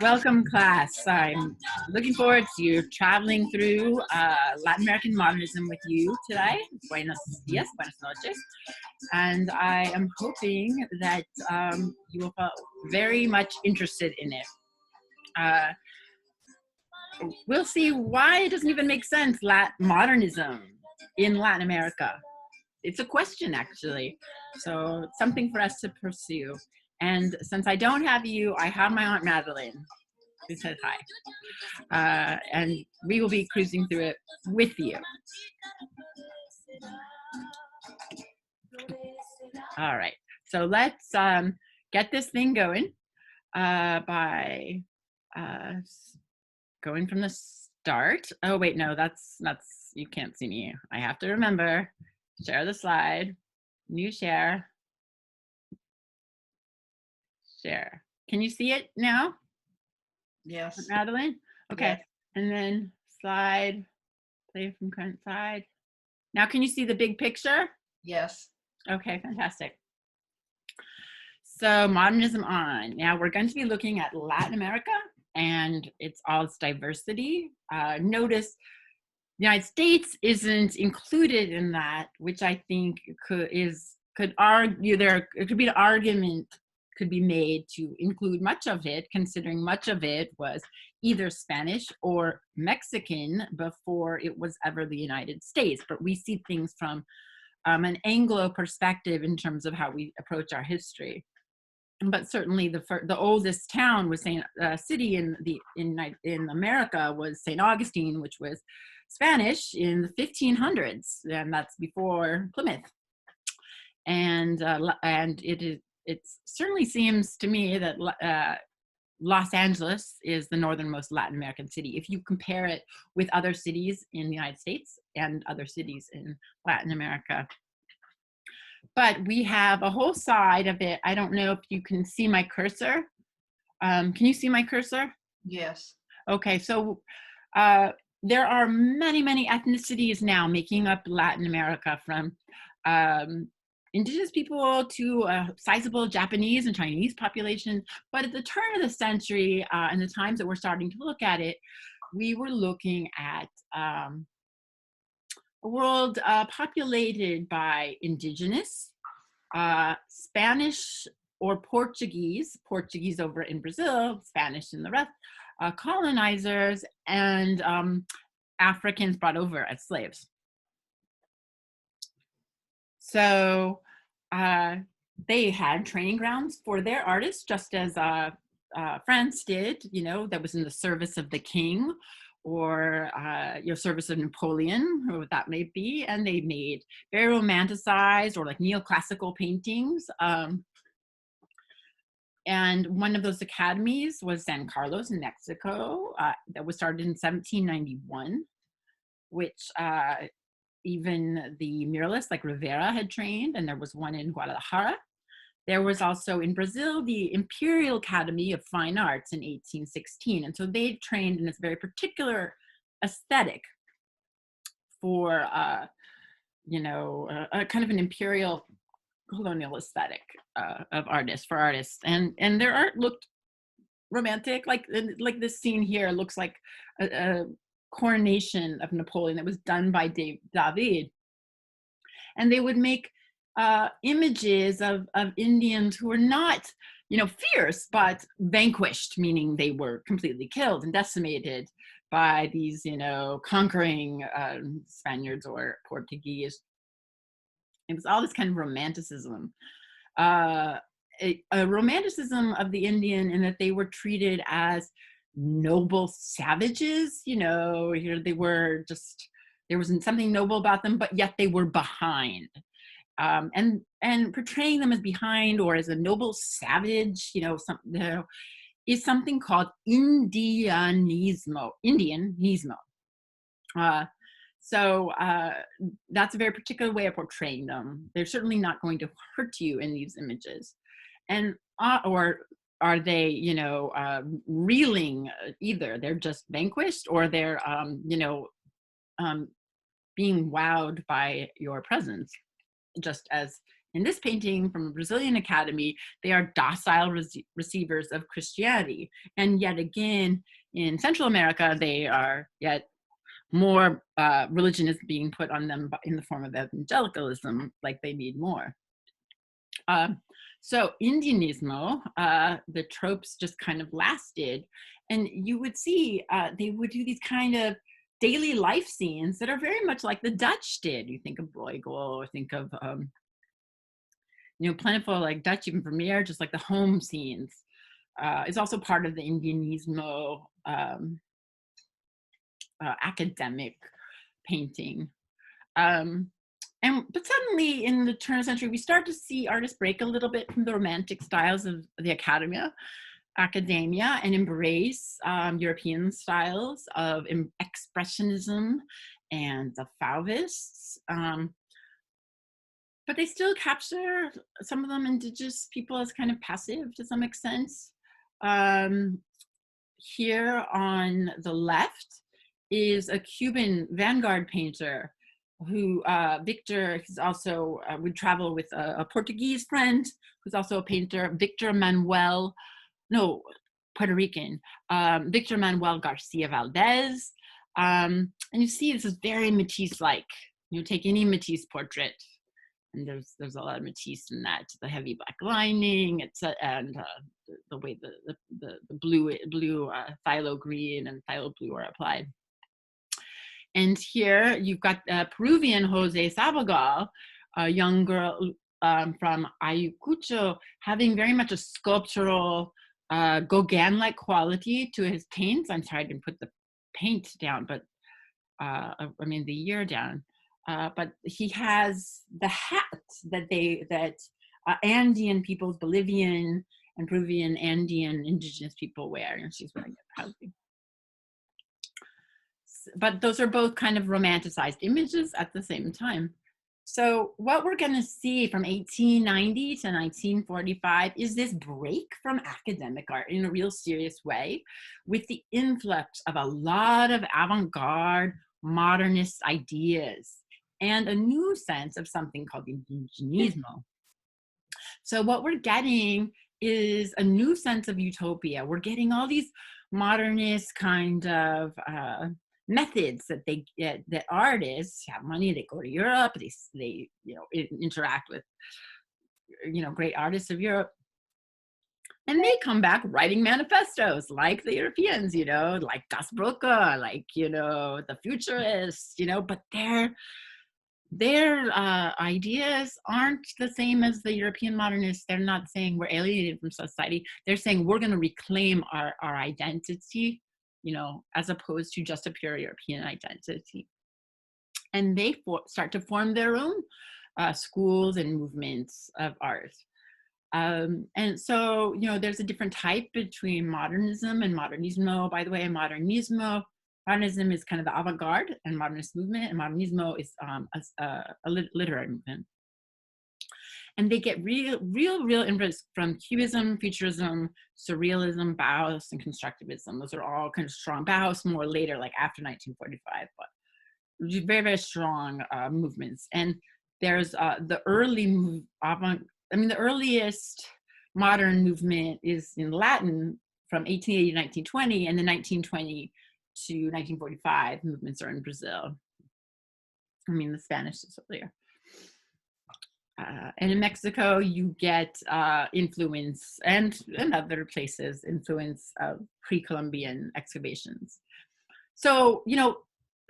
Welcome, class. I'm looking forward to traveling through Latin American modernism with you today. Buenos dias, buenas noches. And I am hoping that you will feel very much interested in it. Uh, we'll see why it doesn't even make sense, modernism in Latin America. It's a question, actually. So it's something for us to pursue. And since I don't have you, I have my Aunt Madeline, who says hi. And we will be cruising through it with you. All right, so let's get this thing going by going from the start. Oh wait, no, that's you can't see me. I have to remember, share the slide, new share. Share. Can you see it now? Yes. Madeline? Okay. Yes. And then slide, play from current slide. Now, can you see the big picture? Yes. Okay, fantastic. So modernism on. Now we're going to be looking at Latin America and all its diversity. Notice the United States isn't included in that, which I think could argue it could be an argument could be made to include much of it, considering much of it was either Spanish or Mexican before it was ever the United States. But we see things from an Anglo perspective in terms of how we approach our history. But certainly the oldest town was city in America was St. Augustine, which was Spanish in the 1500s, and that's before Plymouth. And it certainly seems to me that Los Angeles is the northernmost Latin American city if you compare it with other cities in the United States and other cities in Latin America. But we have a whole side of it. I don't know if you can see my cursor. Can you see my cursor? Yes. Okay, so there are many ethnicities now making up Latin America, from indigenous people to a sizable Japanese and Chinese population. But at the turn of the century, and the times that we're starting to look at it, we were looking at a world populated by indigenous, Spanish or Portuguese over in Brazil, Spanish in the rest, colonizers, and Africans brought over as slaves. So they had training grounds for their artists, just as France did, that was in the service of the king or service of Napoleon, or what that may be. And they made very romanticized or like neoclassical paintings. And one of those academies was San Carlos in Mexico, that was started in 1791, which even the muralists like Rivera had trained, and there was one in Guadalajara. There was also in Brazil the Imperial Academy of Fine Arts in 1816. And so they trained in this very particular aesthetic for, a kind of an imperial colonial aesthetic of artists, for artists. And their art looked romantic, like this scene here looks like a coronation of Napoleon that was done by David. And they would make images of Indians who were not, fierce, but vanquished, meaning they were completely killed and decimated by these, conquering Spaniards or Portuguese. It was all this kind of romanticism. A romanticism of the Indian, in that they were treated as noble savages. They were just, there wasn't something noble about them, but yet they were behind. And portraying them as behind or as a noble savage, is something called Indianismo. So that's a very particular way of portraying them. They're certainly not going to hurt you in these images. And or are they, reeling either? They're just vanquished, or they're, being wowed by your presence, just as In this painting from a Brazilian academy, they are docile receivers of Christianity. And yet again, in Central America, they are yet more religion is being put on them in the form of evangelicalism, like they need more. So Indianismo, the tropes just kind of lasted. And you would see they would do these kind of daily life scenes that are very much like the Dutch did. You think of Bruegel, or think of, plentiful like Dutch even Vermeer, just like the home scenes. Is also part of the Indianismo academic painting. But suddenly in the turn of the century, we start to see artists break a little bit from the romantic styles of the academia and embrace European styles of expressionism and the Fauvists. But they still capture, some of them, indigenous people as kind of passive to some extent. Here on the left is a Cuban vanguard painter who, Victor, he's also, would travel with a Portuguese friend who's also a painter, Puerto Rican, Victor Manuel Garcia Valdez. And you see this is very Matisse-like. You take any Matisse portrait, and there's a lot of Matisse in that. The heavy black lining, and the way the blue phthalo green and phthalo blue are applied. And here you've got Peruvian Jose Sabogal, a young girl from Ayacucho, having very much a sculptural Gauguin-like quality to his paints. I'm sorry I didn't put the paint down, but the year down. But he has the hat that Andean peoples, Bolivian and Peruvian Andean indigenous people wear, and she's wearing it proudly. But those are both kind of romanticized images at the same time. So what we're going to see from 1890 to 1945 is this break from academic art in a real serious way, with the influx of a lot of avant-garde modernist ideas and a new sense of something called indigenismo. So what we're getting is a new sense of utopia. We're getting all these modernist kind of methods that artists have money, they go to Europe, they interact with great artists of Europe, and they come back writing manifestos like the Europeans, like Das Broca, like the futurists, but their ideas aren't the same as the European modernists. They're not saying we're alienated from society. They're saying we're going to reclaim our identity, as opposed to just a pure European identity. And they start to form their own schools and movements of art. And so, there's a different type between modernism and modernismo. By the way, modernism is kind of the avant-garde and modernist movement, and modernismo is a literary movement. And they get real interest from Cubism, Futurism, Surrealism, Bauhaus, and Constructivism. Those are all kind of strong. Bauhaus more later, like after 1945, but very, very strong movements. And there's the earliest modern movement is in Latin from 1880 to 1920, and the 1920 to 1945 movements are in Brazil. The Spanish is earlier. And in Mexico, you get influence, and in other places, influence of pre-Columbian excavations. So,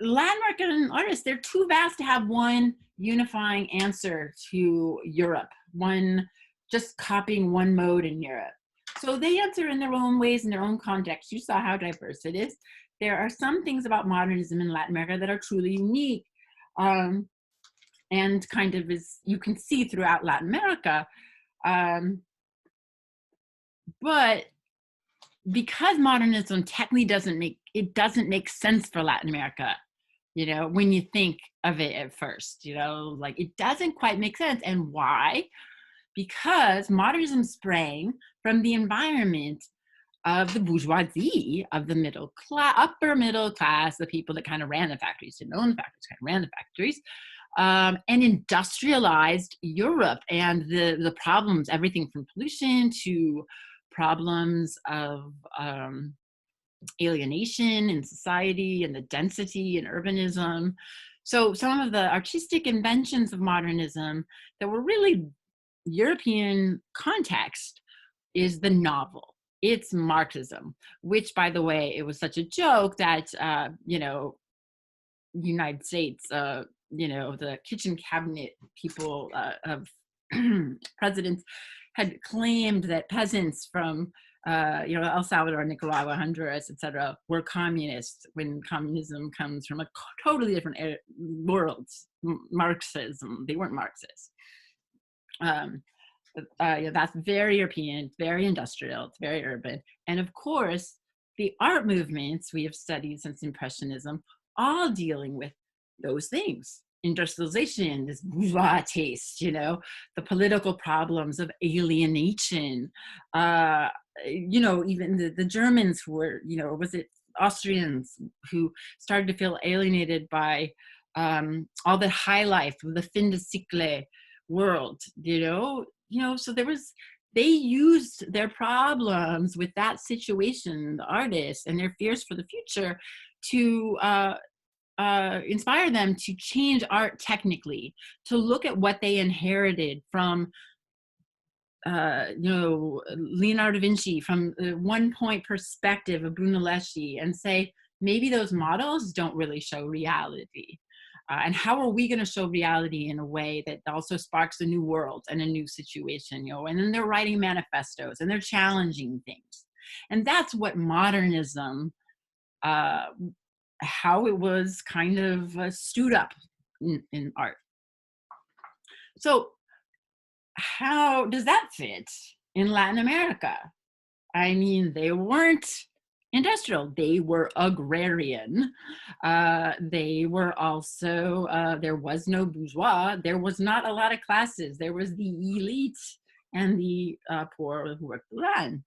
Latin American artists, they're too vast to have one unifying answer to Europe, just copying one mode in Europe. So they answer in their own ways, in their own context. You saw how diverse it is. There are some things about modernism in Latin America that are truly unique. And kind of you can see throughout Latin America. But because modernism technically doesn't make sense for Latin America, when you think of it at first, like it doesn't quite make sense. And why? Because modernism sprang from the environment of the bourgeoisie, of the upper middle class, the people that kind of ran the factories, didn't own the factories, kind of ran the factories. and industrialized Europe and the problems, everything from pollution to problems of alienation in society and the density and urbanism. So some of the artistic inventions of modernism that were really European context is the novel. It's Marxism, which, by the way, it was such a joke that, United States, the kitchen cabinet people of presidents had claimed that peasants from El Salvador, Nicaragua, Honduras, etc., were communists when communism comes from a totally different world. Marxism, they weren't Marxists. That's very European, very industrial, it's very urban. And of course, the art movements we have studied since Impressionism, all dealing with those things. Industrialization, this bourgeois taste, the political problems of alienation, even the Germans who were, was it Austrians who started to feel alienated by all the high life, the fin de siècle world, so they used their problems with that situation, the artists, and their fears for the future to inspire them to change art technically, to look at what they inherited from Leonardo da Vinci, from the one-point perspective of Brunelleschi, and say, maybe those models don't really show reality. And how are we going to show reality in a way that also sparks a new world and a new situation, and then they're writing manifestos and they're challenging things. And that's what modernism, how it was kind of stewed up in art. So how does that fit in Latin America? I mean, they weren't industrial, they were agrarian. They were also, there was no bourgeois, there was not a lot of classes, there was the elite and the poor who worked the land.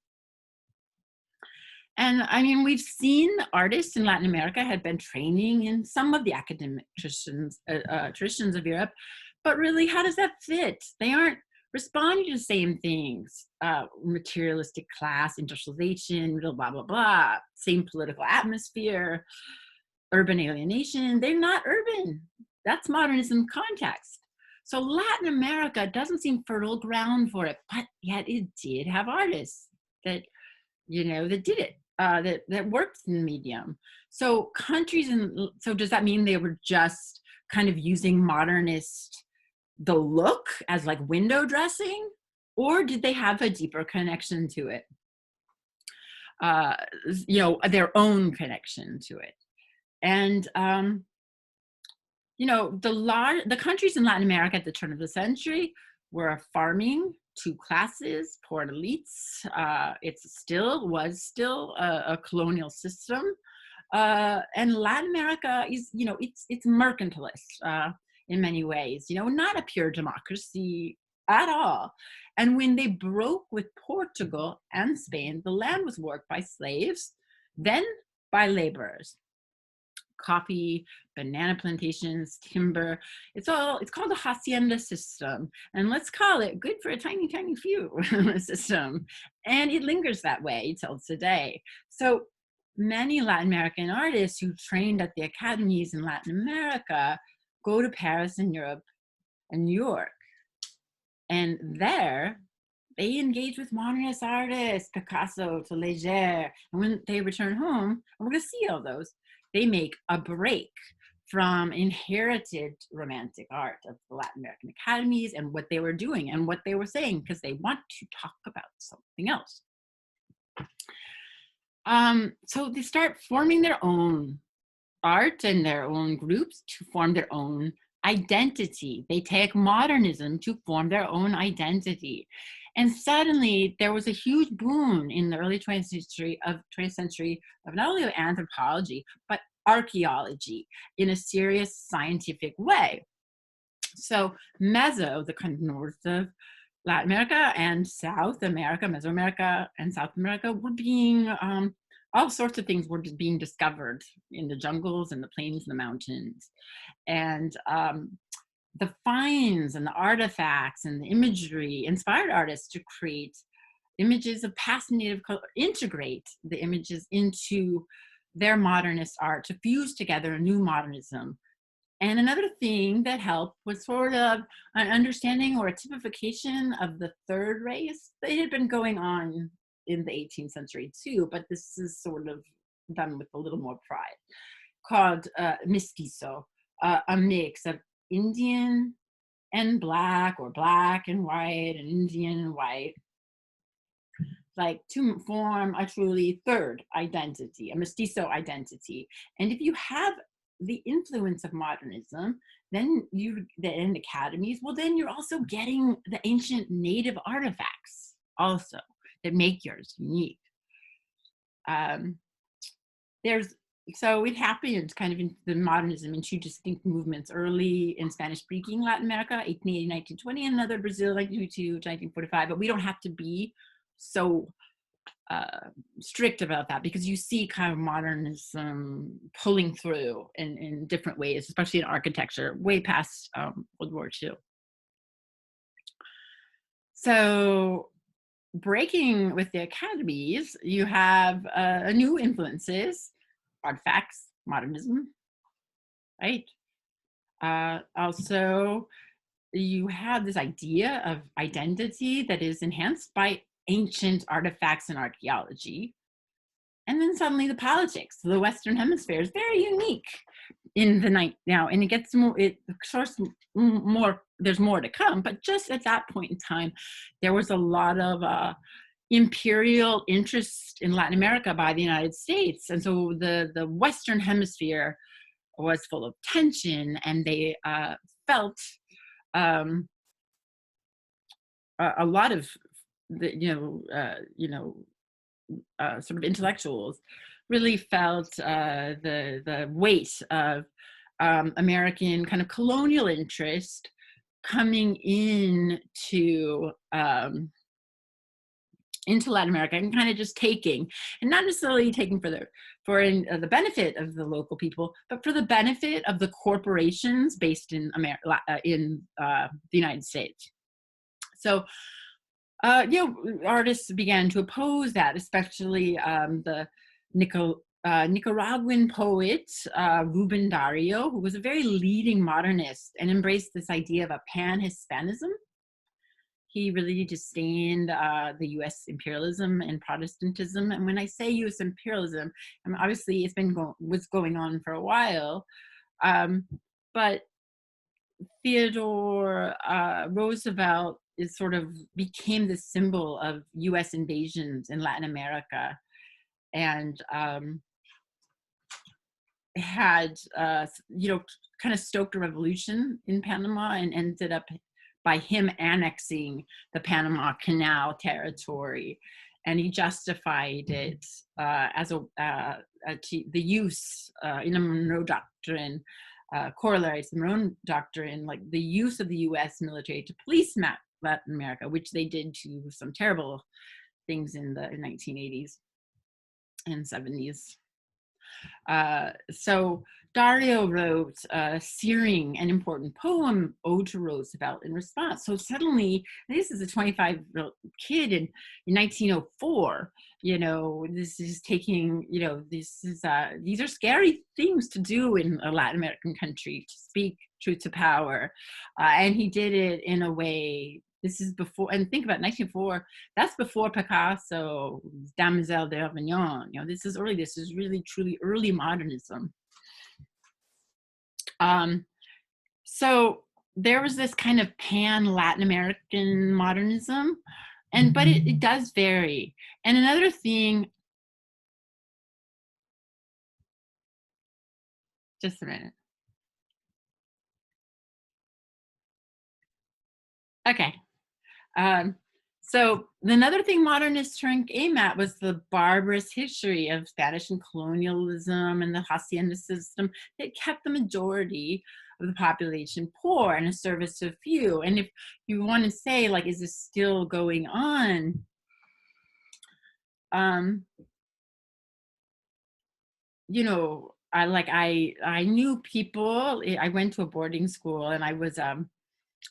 And I mean, we've seen artists in Latin America had been training in some of the academic traditions of Europe, but really, how does that fit? They aren't responding to the same things. Materialistic class, industrialization, blah, blah, blah, same political atmosphere, urban alienation. They're not urban. That's modernism context. So Latin America doesn't seem fertile ground for it, but yet it did have artists that, that did it, that worked in the medium. So so does that mean they were just kind of using modernist, the look as like window dressing, or did they have a deeper connection to it? Their own connection to it. And, the countries in Latin America at the turn of the century were farming, two classes, poor and elites. It was still a colonial system. And Latin America is, it's mercantilist in many ways, not a pure democracy at all. And when they broke with Portugal and Spain, the land was worked by slaves, then by laborers. Coffee, banana plantations, timber. It's called the hacienda system. And let's call it good for a tiny, tiny few system. And it lingers that way till today. So many Latin American artists who trained at the academies in Latin America go to Paris and Europe and New York. And there, they engage with modernist artists, Picasso to Leger. And when they return home, and we're going to see all those, they make a break from inherited romantic art of the Latin American academies and what they were doing and what they were saying, because they want to talk about something else. So they start forming their own art and their own groups to form their own identity. They take modernism to form their own identity. And suddenly there was a huge boom in the early 20th century of not only of anthropology, but archaeology in a serious scientific way. So the kind of north of Latin America and South America, Mesoamerica and South America were being, all sorts of things were being discovered in the jungles and the plains and the mountains. And the finds and the artifacts and the imagery inspired artists to create images of past native culture, integrate the images into their modernist art to fuse together a new modernism. And another thing that helped was sort of an understanding or a typification of the third race that had been going on in the 18th century too, but this is sort of done with a little more pride, called mestizo, a mix of Indian and black, or black and white, and Indian and white, like to form a truly third identity, a mestizo identity. And if you have the influence of modernism, then in academies, well, then you're also getting the ancient native artifacts also that make yours unique. Um, there's So it happened kind of in the modernism in two distinct movements: early in Spanish-speaking Latin America, 1880, 1920, and another Brazil, 1922 to 1945. But we don't have to be so strict about that, because you see kind of modernism pulling through in different ways, especially in architecture, way past World War II. So breaking with the academies, you have new influences, artifacts, modernism, right? Also, you have this idea of identity that is enhanced by ancient artifacts and archaeology. And then suddenly the politics of the Western Hemisphere is very unique in the night now, and it gets more, it source more, there's more to come, but just at that point in time, there was a lot of imperial interest in Latin America by the United States. And so the Western Hemisphere was full of tension, and they felt a lot of the, sort of intellectuals really felt the weight of American kind of colonial interest coming into Latin America, and kind of just taking, and not necessarily taking for the benefit of the local people, but for the benefit of the corporations based in the United States. So artists began to oppose that, especially the Nicaraguan poet Ruben Dario, who was a very leading modernist and embraced this idea of a pan-Hispanism. He really disdained the U.S. imperialism and Protestantism. And when I say U.S. imperialism, I mean, obviously it's was going on for a while, but Theodore Roosevelt became the symbol of U.S. invasions in Latin America, and had kind of stoked a revolution in Panama, and ended up by him annexing the Panama Canal territory. And he justified it as the use in the Monroe Doctrine, corollary to the Monroe Doctrine, like the use of the U.S. military to police Latin America, which they did to some terrible things in the 1980s and 70s. So Dario wrote a searing and important poem, Ode to Roosevelt, in response. So suddenly, this is a 25-year-old kid in 1904, this is taking, these are scary things to do in a Latin American country, to speak truth to power. And he did it in a way. This is before, and think about 1904, that's before Picasso, Demoiselle d'Avignon. This is really truly early modernism. So there was this kind of pan-Latin American modernism, but it does vary. And another thing, just a minute. Okay. So another thing modernists turned aim at was the barbarous history of Spanish and colonialism and the hacienda system that kept the majority of the population poor and a service to a few. And if you want to say, like, is this still going on? I knew people. I went to a boarding school, and I was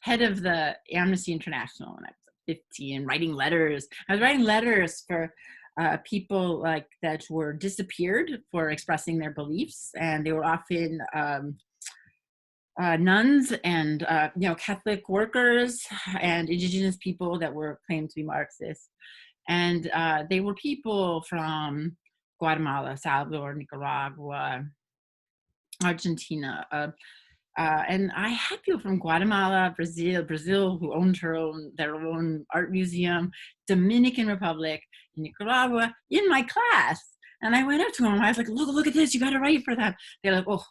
head of the Amnesty International when I was 15, writing letters. I was writing letters for people like that were disappeared for expressing their beliefs, and they were often nuns and Catholic workers and indigenous people that were claimed to be Marxists, and they were people from Guatemala, Salvador, Nicaragua, Argentina. And I had people from Guatemala, Brazil who owned their own art museum, Dominican Republic, Nicaragua in my class. And I went up to them. I was like, look at this. You got to write for them. They're like, oh,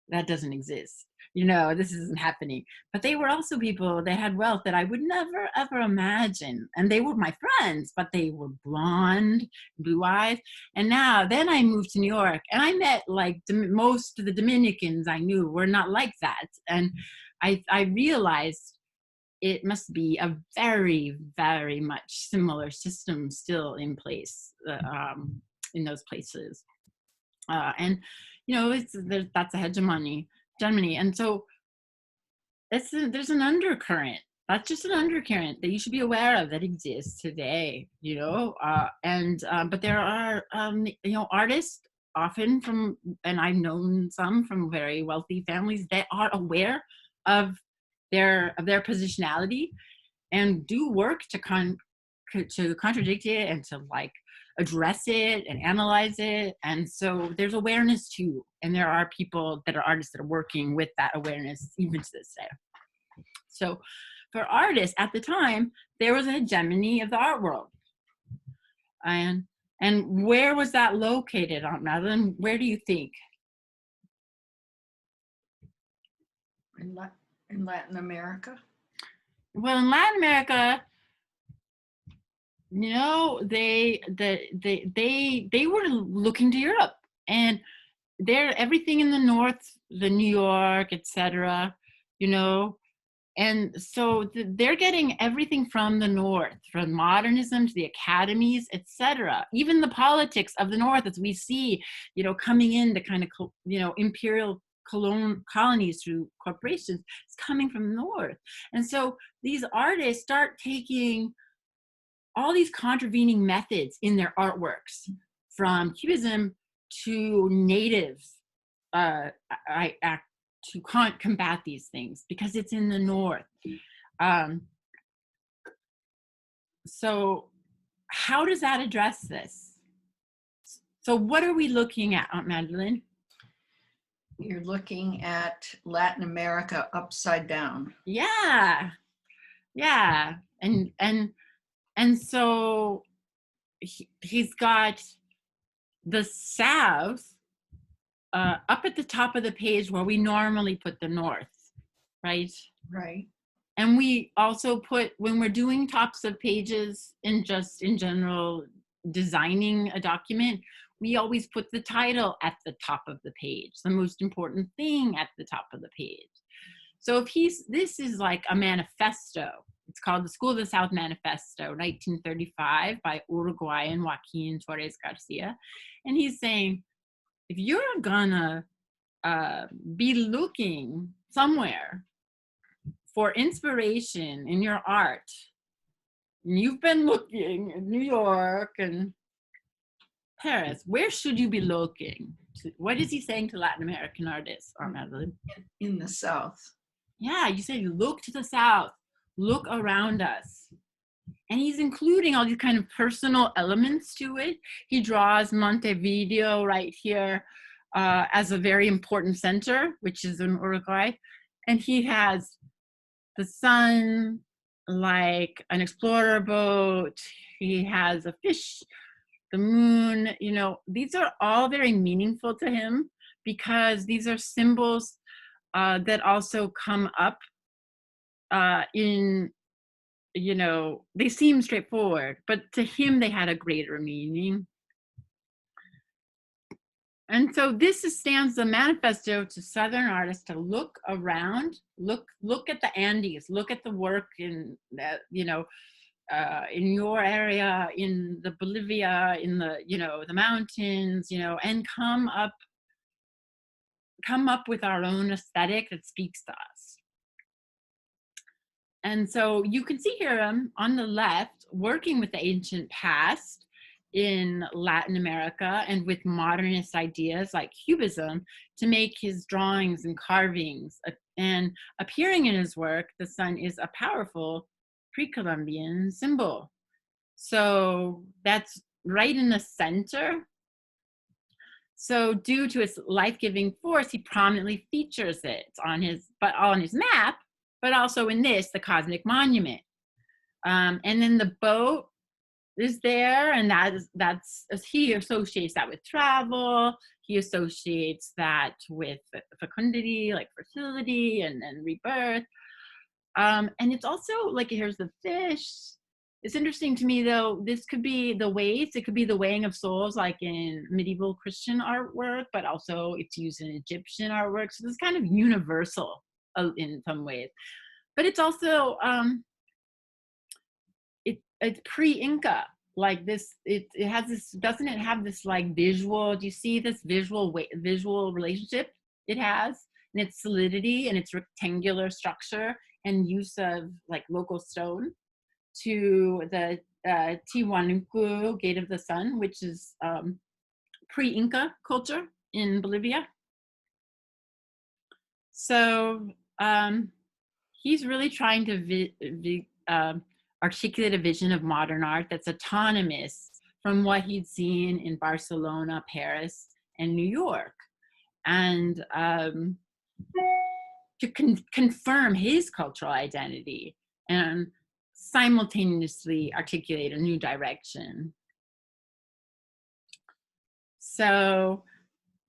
that doesn't exist. This isn't happening. But they were also people that had wealth that I would never, ever imagine. And they were my friends, but they were blonde, blue eyes. And then I moved to New York, and I met like most of the Dominicans I knew were not like that. And I realized it must be a very, very much similar system still in place in those places. And that's a hegemony. And so there's an undercurrent. That's just an undercurrent that you should be aware of that exists today. But there are artists often from, and I've known some from very wealthy families that are aware of their positionality and do work to contradict it and to like address it and analyze it. And so there's awareness too, and there are people that are artists that are working with that awareness even to this day. So for artists at the time, there was a hegemony of the art world. And where was that located, Aunt Madeline? Where do you think? In Latin America? Well, in Latin America, they were looking to Europe, and everything in the north, the New York, etc. And so they're getting everything from the north, from modernism to the academies, etc. Even the politics of the north, as we see, coming in to kind of imperial colonies through corporations, is coming from the north. And so these artists start taking all these contravening methods in their artworks, from Cubism to natives, to combat these things because it's in the north. So how does that address this? So what are we looking at, Aunt Madeline? You're looking at Latin America upside down. Yeah. And so he's got the South up at the top of the page where we normally put the North, right? Right. And we also put, when we're doing tops of pages in general designing a document, we always put the title at the top of the page, the most important thing at the top of the page. So this is like a manifesto. It's called the School of the South Manifesto, 1935, by Uruguayan Joaquin Torres Garcia. And he's saying, if you're gonna be looking somewhere for inspiration in your art, and you've been looking in New York and Paris, where should you be looking? What is he saying to Latin American artists, Aunt Madeline? In the South. Yeah, you said look to the South, look around us. And he's including all these kind of personal elements to it. He draws Montevideo right here as a very important center, which is in Uruguay. And he has the sun, like an explorer boat. He has a fish, the moon. These are all very meaningful to him because these are symbols that also come up in, they seem straightforward, but to him they had a greater meaning. And so this stands the manifesto to Southern artists to look around, look at the Andes, look at the work in that, in your area, in the Bolivia, in the, the mountains, and come up come up with our own aesthetic that speaks to us. And so you can see here on the left, working with the ancient past in Latin America and with modernist ideas like Cubism to make his drawings and carvings. And appearing in his work, the sun is a powerful pre-Columbian symbol. So that's right in the center. So due to its life-giving force, he prominently features it on his map, but also in this, the cosmic monument. And then the boat is there, and that's he associates that with travel. He associates that with fecundity, like fertility and rebirth. And it's also like, here's the fish. It's interesting to me, though, this could be the weights, it could be the weighing of souls, like in medieval Christian artwork, but also it's used in Egyptian artwork. So it's kind of universal in some ways. But it's also, it's pre-Inca, like this, it has this, doesn't it have this like visual, do you see this visual relationship it has? And its solidity and its rectangular structure and use of like local stone to the Tiwanaku, Gate of the Sun, which is pre-Inca culture in Bolivia. So he's really trying to articulate a vision of modern art that's autonomous from what he'd seen in Barcelona, Paris, and New York. And to confirm his cultural identity and simultaneously articulate a new direction. So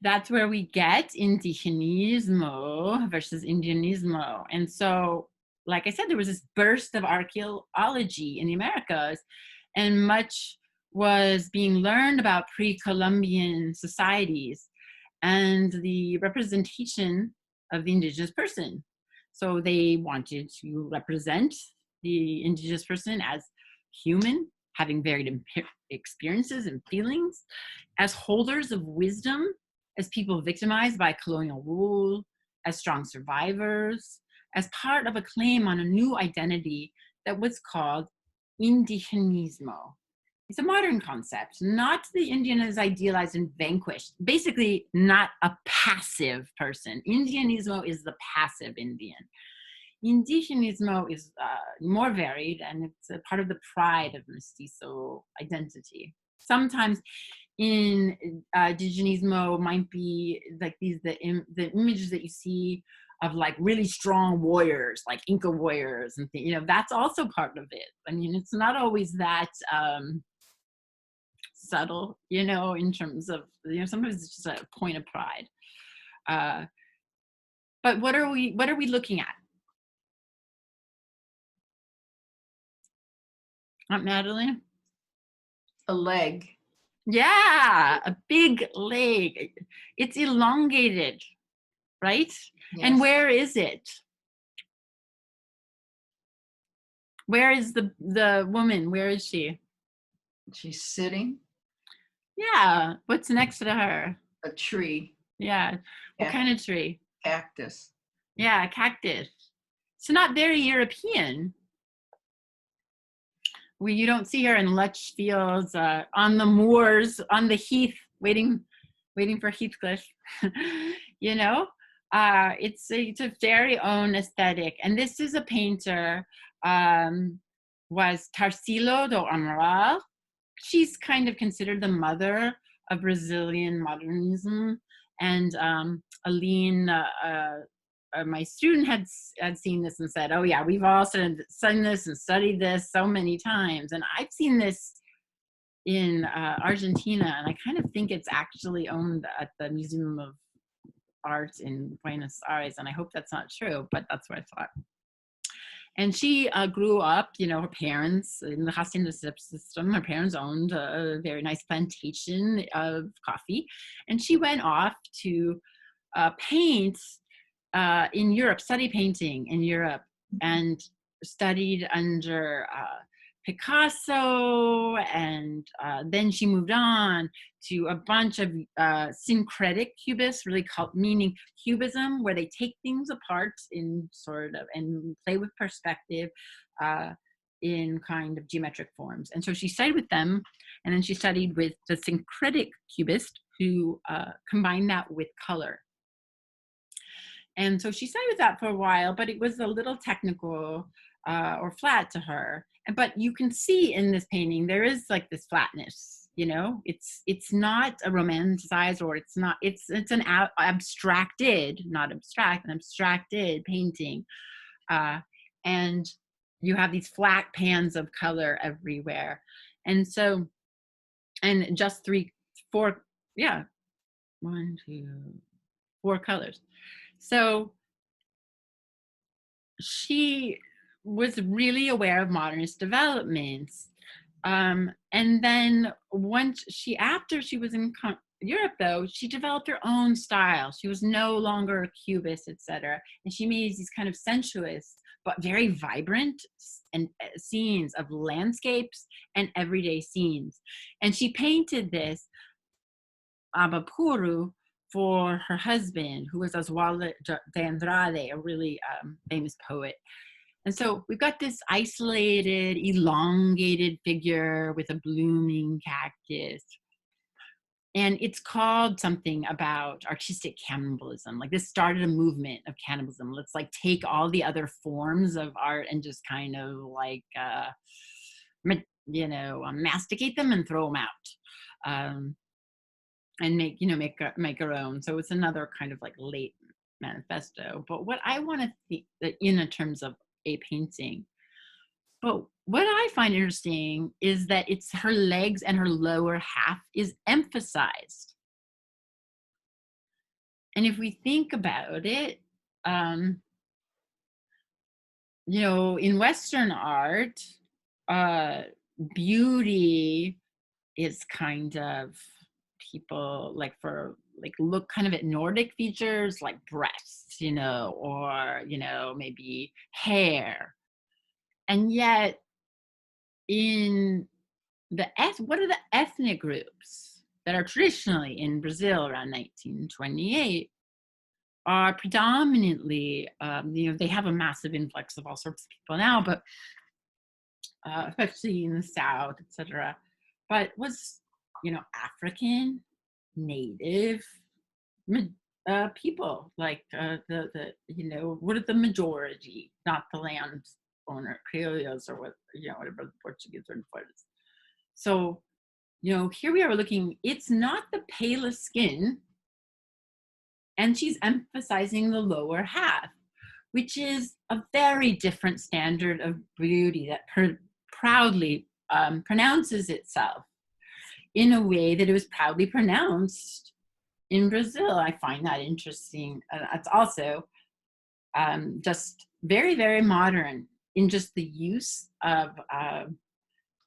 that's where we get indigenismo versus indianismo. And so, like I said, there was this burst of archaeology in the Americas, and much was being learned about pre-Columbian societies and the representation of the indigenous person. So they wanted to represent the indigenous person as human, having varied experiences and feelings, as holders of wisdom, as people victimized by colonial rule, as strong survivors, as part of a claim on a new identity that was called indigenismo. It's a modern concept, not the Indian as idealized and vanquished, basically not a passive person. Indianismo is the passive Indian. Indigenismo is more varied, and it's a part of the pride of mestizo identity. Sometimes indigenismo might be like the images that you see of like really strong warriors, like Inca warriors, and that's also part of it. I mean, it's not always that subtle, in terms of, sometimes it's just a point of pride. But what are we looking at? Aunt Madeline? A leg. Yeah, a big leg. It's elongated, right? Yes. And where is it? Where is the woman? Where is she? She's sitting. Yeah. What's next to her? A tree. Yeah. What kind of tree? Cactus. Yeah, a cactus. So not very European. You don't see her in lush fields, on the moors, on the heath, waiting for Heathcliff. It's a very own aesthetic. And this is a painter, was Tarsila do Amaral. She's kind of considered the mother of Brazilian modernism. And Aline, my student, had seen this and said, oh yeah, we've all seen this and studied this so many times. And I've seen this in Argentina, and I kind of think it's actually owned at the Museum of Art in Buenos Aires, and I hope that's not true, but that's what I thought. And she grew up, her parents, in the hacienda system, her parents owned a very nice plantation of coffee, and she went off to paint in Europe, study painting in Europe, and studied under Picasso, and then she moved on to a bunch of syncretic cubists, really called, meaning cubism, where they take things apart in sort of and play with perspective in kind of geometric forms. And so she studied with them, and then she studied with the syncretic cubist, who combined that with color. And so she studied with that for a while, but it was a little technical or flat to her. But you can see in this painting, there is like this flatness, you know, it's not a romanticized, or it's not, it's an abstracted, not abstract, an abstracted painting. And you have these flat pans of color everywhere. And so, and just four, yeah, 1, 2, 4 colors. So she was really aware of modernist developments. And then after she was in Europe, though, she developed her own style. She was no longer a cubist, etc. And she made these kind of sensuous, but very vibrant and scenes of landscapes and everyday scenes. And she painted this Abapuru for her husband, who was Oswaldo de Andrade, a really famous poet. And so we've got this isolated, elongated figure with a blooming cactus. And it's called something about artistic cannibalism. Like, this started a movement of cannibalism. Let's like take all the other forms of art and just kind of like, masticate them and throw them out. And make our own. So it's another kind of like late manifesto. But what I want to think that in terms of a painting, but what I find interesting is that it's her legs and her lower half is emphasized. And if we think about it, in Western art, beauty is kind of, people look kind of at Nordic features like breasts, or, maybe hair. And yet in what are the ethnic groups that are traditionally in Brazil around 1928 are predominantly, they have a massive influx of all sorts of people now, but especially in the South, etc. But was, African, Native people, like what are the majority, not the land owner, criollos, or whatever the Portuguese word for it is. So, here we are looking, it's not the palest skin, and she's emphasizing the lower half, which is a very different standard of beauty that proudly pronounces itself in a way that it was proudly pronounced in Brazil. I find that interesting. It's also just very, very modern in just the use of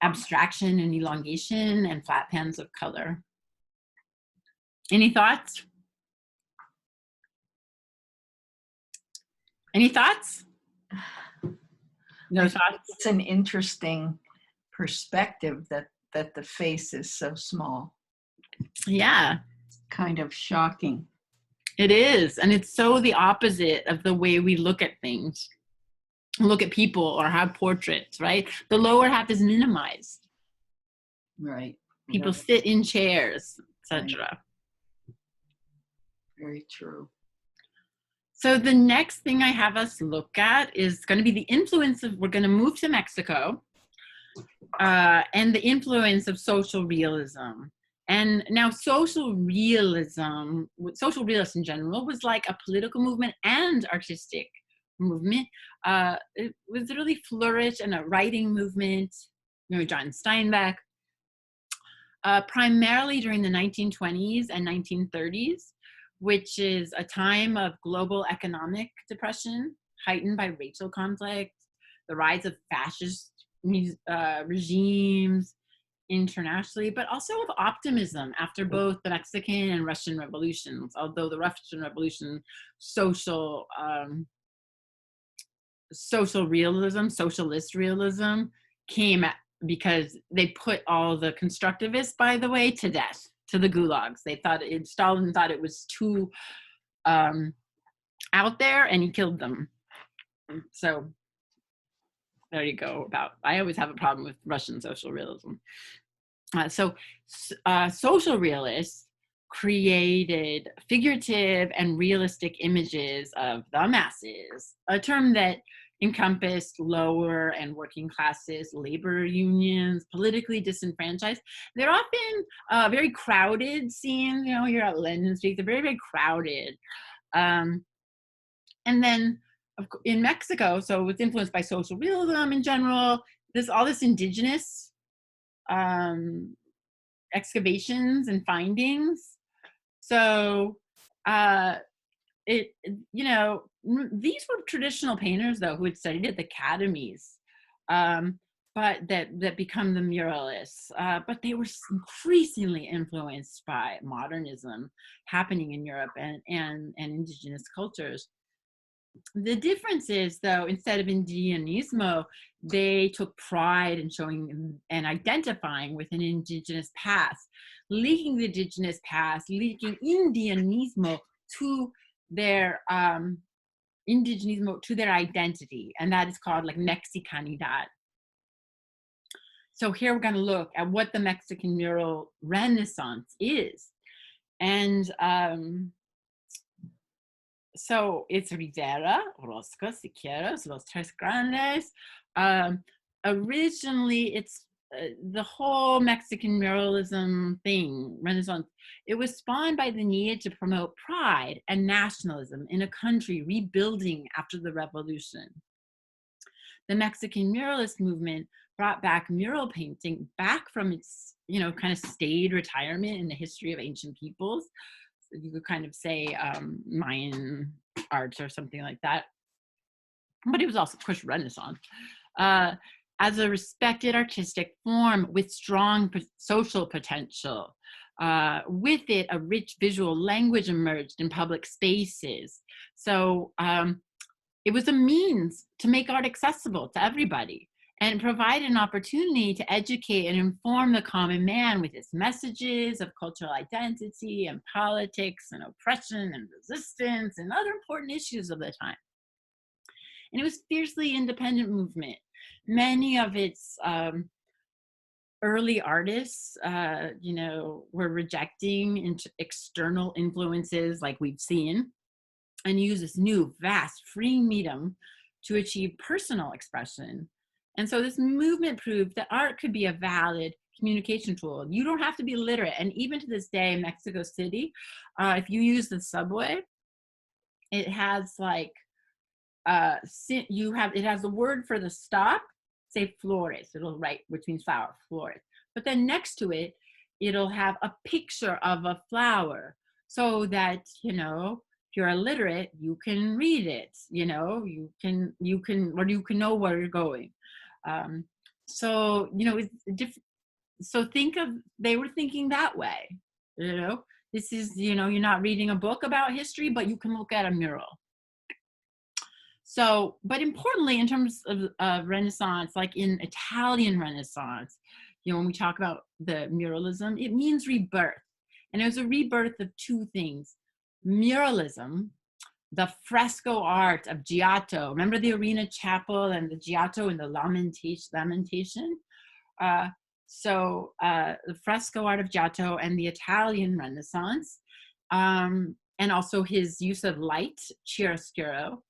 abstraction and elongation and flat pans of color. Any thoughts? Any thoughts? No thoughts? It's an interesting perspective that the face is so small. Yeah. It's kind of shocking. It is. And it's so the opposite of the way we look at things, look at people, or have portraits, right? The lower half is minimized. Right. People sit in chairs, etc. Right. Very true. So the next thing I have us look at is going to be the influence of, we're going to move to Mexico, and the influence of social realism. And now social realism in general was like a political movement and artistic movement. It was really flourished, and a writing movement, John Steinbeck, primarily during the 1920s and 1930s, which is a time of global economic depression, heightened by racial conflict, the rise of fascist regimes internationally, but also of optimism after both the Mexican and Russian revolutions. Although the Russian Revolution, socialist realism came because they put all the constructivists, by the way, to death, to the gulags. They thought Stalin thought it was too out there, and he killed them. So there you go. I always have a problem with Russian social realism. Social realists created figurative and realistic images of the masses, a term that encompassed lower and working classes, labor unions, politically disenfranchised. They're often very crowded scenes. You know, you're at Lenin Street, they're very, very crowded. And then in Mexico, so it was influenced by social realism in general, there's all this indigenous excavations and findings. So these were traditional painters, though, who had studied at the academies, but that become the muralists. But they were increasingly influenced by modernism happening in Europe and indigenous cultures. The difference is, though, instead of indigenismo, they took pride in showing and identifying with an indigenous past, linking the indigenous past, linking indigenismo to their identity, and that is called like Mexicanidad. So here we're going to look at what the Mexican mural Renaissance is, and so it's Rivera, Orozco, Siqueiros, Los Tres Grandes. Originally, it's the whole Mexican muralism thing, Renaissance. It was spawned by the need to promote pride and nationalism in a country rebuilding after the revolution. The Mexican muralist movement brought back mural painting back from its, kind of staid retirement in the history of ancient peoples. You could kind of say Mayan arts or something like that. But it was also, of course, Renaissance. As a respected artistic form with strong social potential. With it, a rich visual language emerged in public spaces. So it was a means to make art accessible to everybody and provide an opportunity to educate and inform the common man with its messages of cultural identity and politics and oppression and resistance and other important issues of the time. And it was a fiercely independent movement. Many of its early artists, were rejecting external influences like we've seen and use this new, vast, free medium to achieve personal expression. And so this movement proved that art could be a valid communication tool. You don't have to be literate. And even to this day in Mexico City, if you use the subway, it has like, it has the word for the stop, say flores, it'll write, which means flower, flores. But then next to it, it'll have a picture of a flower so that, if you're illiterate, you can read it, you can know where you're going. It's different. So they were thinking that way, this is, you're not reading a book about history, but you can look at a mural. So, but importantly, in terms of Renaissance, like in Italian Renaissance, when we talk about the muralism, it means rebirth. And it was a rebirth of two things. Muralism, the fresco art of Giotto. Remember the Arena Chapel and the Giotto and the Lamentation? The fresco art of Giotto and the Italian Renaissance, and also his use of light, chiaroscuro.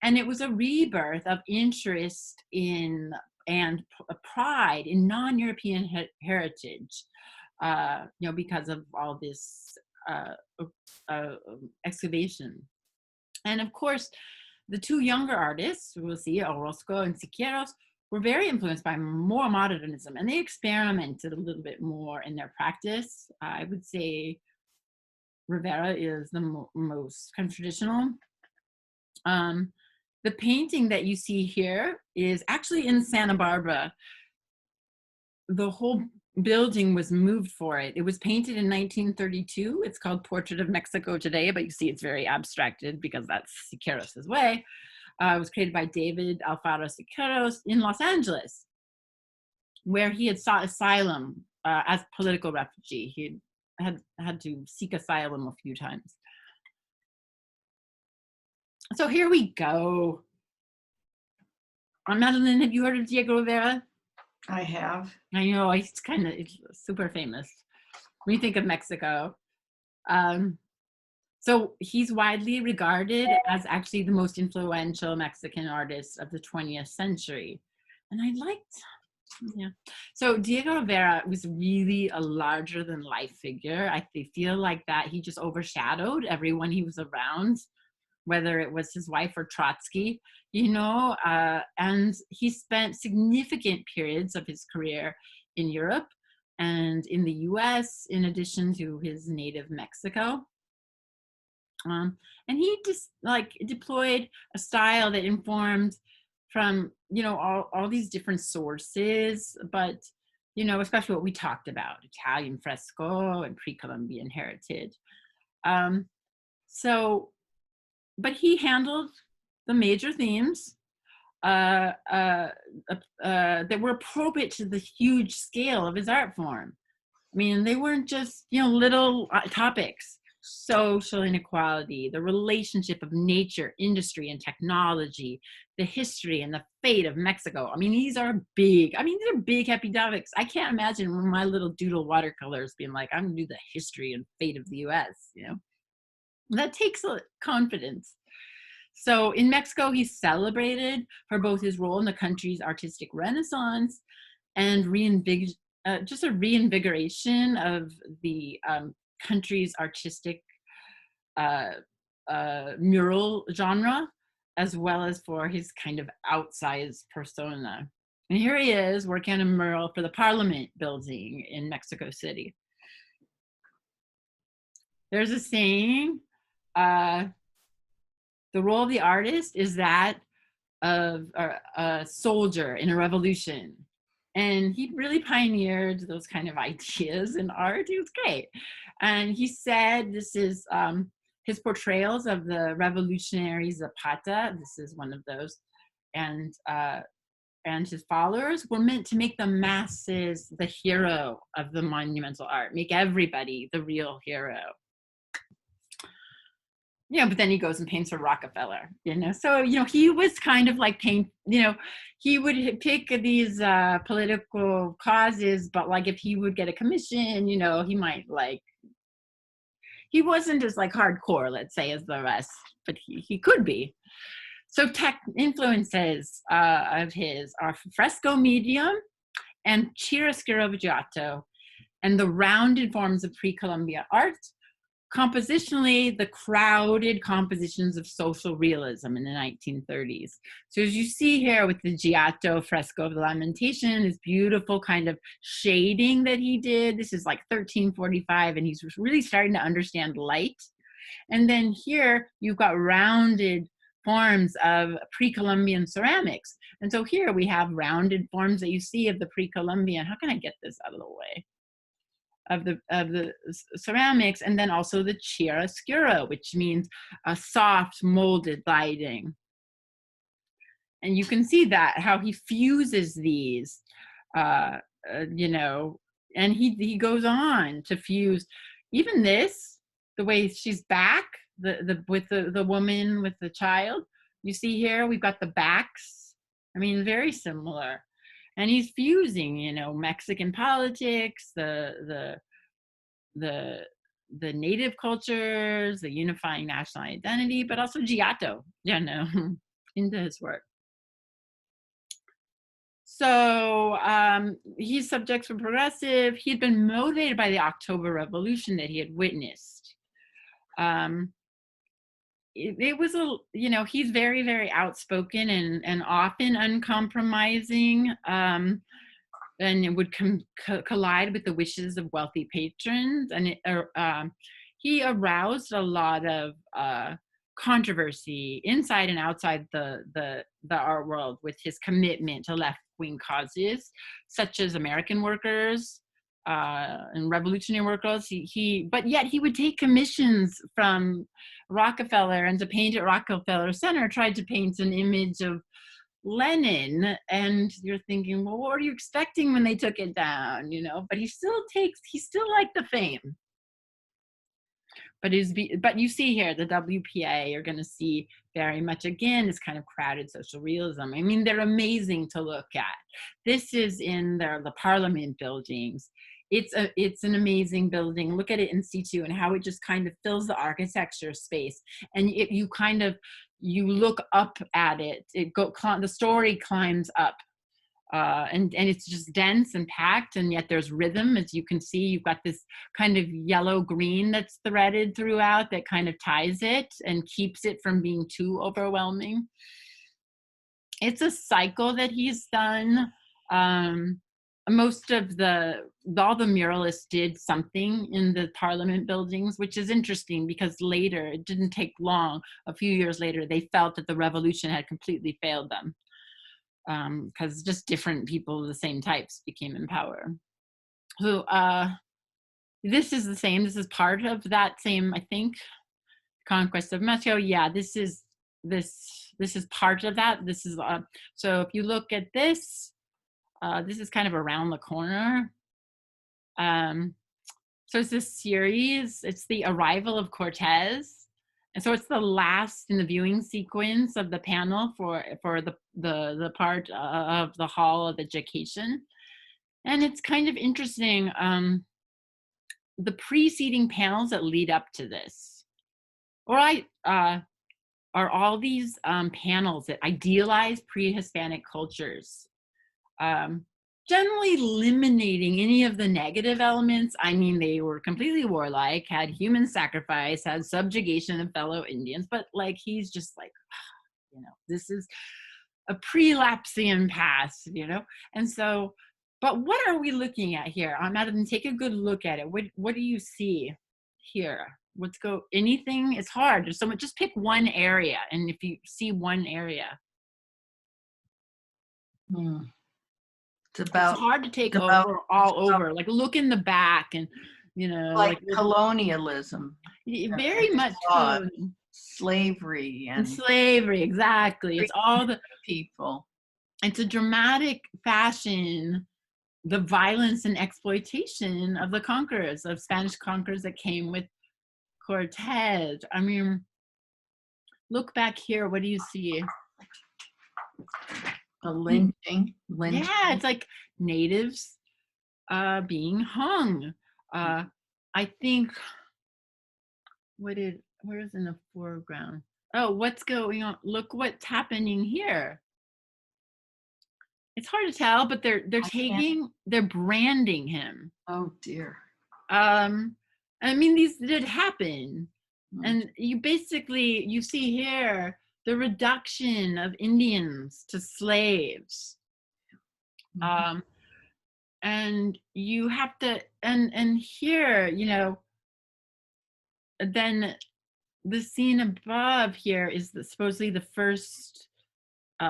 And it was a rebirth of interest in and pride in non-European heritage, because of all this excavation. And of course, the two younger artists, we'll see, Orozco and Siqueiros, were very influenced by more modernism, and they experimented a little bit more in their practice. I would say Rivera is the most kind of traditional. The painting that you see here is actually in Santa Barbara. The whole building was moved for it. It was painted in 1932. It's called Portrait of Mexico Today, but you see it's very abstracted because that's Siqueiros' way. It was created by David Alfaro Siqueiros in Los Angeles. where he had sought asylum as political refugee. He had to seek asylum a few times. So here we go. Madeline, have you heard of Diego Rivera? I have. I know, it's super famous when you think of Mexico. So he's widely regarded as actually the most influential Mexican artist of the 20th century. And I liked, yeah. So Diego Rivera was really a larger than life figure. I feel like that he just overshadowed everyone he was around, whether it was his wife or Trotsky, and he spent significant periods of his career in Europe and in the US, in addition to his native Mexico. And he just deployed a style that informed from, all these different sources, but, especially what we talked about, Italian fresco and pre-Columbian heritage. But he handled the major themes that were appropriate to the huge scale of his art form. I mean, they weren't just, little topics. Social inequality, the relationship of nature, industry, and technology, the history and the fate of Mexico. I mean, these are big happy topics. I can't imagine my little doodle watercolors being like, I'm gonna do the history and fate of the US, That takes confidence. So in Mexico, he's celebrated for both his role in the country's artistic renaissance and just a reinvigoration of the country's artistic mural genre, as well as for his kind of outsized persona. And here he is working on a mural for the Parliament building in Mexico City. There's a saying, the role of the artist is that of a soldier in a revolution. And he really pioneered those kind of ideas in art. He was great. And he said this is his portrayals of the revolutionary Zapata. This is one of those. And his followers were meant to make the masses the hero of the monumental art, make everybody the real hero. But then he goes and paints for Rockefeller, So, he was kind of like he would pick these political causes, but if he would get a commission, he might he wasn't as hardcore, let's say, as the rest, but he could be. So tech influences of his are fresco medium and chiaroscuro Giotto, and the rounded forms of pre-Columbian art. Compositionally, the crowded compositions of social realism in the 1930s. So as you see here with the Giotto fresco of the Lamentation, this beautiful kind of shading that he did. This is 1345, and he's really starting to understand light. And then here you've got rounded forms of pre-Columbian ceramics. And so here we have rounded forms that you see of the pre-Columbian. How can I get this out of the way? Of the ceramics, and then also the chiaroscuro, which means a soft molded lighting. And you can see that how he fuses these, and he goes on to fuse even this, the way she's back, with the woman with the child. You see here we've got the backs. I mean, very similar. And he's fusing, Mexican politics, the native cultures, the unifying national identity, but also Giotto, into his work. So his subjects were progressive. He had been motivated by the October Revolution that he had witnessed. It was he's very, very outspoken and often uncompromising, and it would collide with the wishes of wealthy patrons. And he aroused a lot of controversy inside and outside the art world with his commitment to left-wing causes, such as American workers and revolutionary workers. But yet he would take commissions from Rockefeller, and to paint at Rockefeller Center tried to paint an image of Lenin, and you're thinking, well, what were you expecting when they took it down, you know? But he still liked the fame. But you see here, the WPA, you're going to see very much, again, this kind of crowded social realism. I mean, they're amazing to look at. This is in the Parliament buildings. It's an amazing building. Look at it in situ and how it just kind of fills the architecture space. And you look up at it. The story climbs up. And it's just dense and packed, and yet there's rhythm. As you can see, you've got this kind of yellow green that's threaded throughout that kind of ties it and keeps it from being too overwhelming. It's a cycle that he's done. Most of all the muralists did something in the Parliament buildings, which is interesting because later, it didn't take long, a few years later, they felt that the revolution had completely failed them. Because just different people of the same types became in power. So this is the same. This is part of that same, I think, conquest of Moscow. Yeah, this is part of that. This is so if you look at this, this is kind of around the corner. So it's this series. It's the arrival of Cortez. And so it's the last in the viewing sequence of the panel for the part of the Hall of Education. And it's kind of interesting, the preceding panels that lead up to this, are all these panels that idealize pre-Hispanic cultures, generally eliminating any of the negative elements. I mean, they were completely warlike, had human sacrifice, had subjugation of fellow Indians, but like, he's just like, you know, this is a pre-lapsian past, you know? And so, but what are we looking at here? Madam, take a good look at it. What do you see here? Anything? It's hard. There's so much, just pick one area. And if you see one area. It's hard to take over. Like, look in the back, and you know, like colonialism, very much so. Slavery, exactly. It's all the people. It's a dramatic fashion, the violence and exploitation of the conquerors, of Spanish conquerors that came with Cortez. I mean, look back here. What do you see? A lynching. Yeah, it's like natives being hung. I think, where's in the foreground? Oh, what's going on? Look what's happening here. It's hard to tell, but they're branding him. Oh dear. I mean, these did happen. And you see here the reduction of Indians to slaves. And you have to, and here, you know, then the scene above here is supposedly the first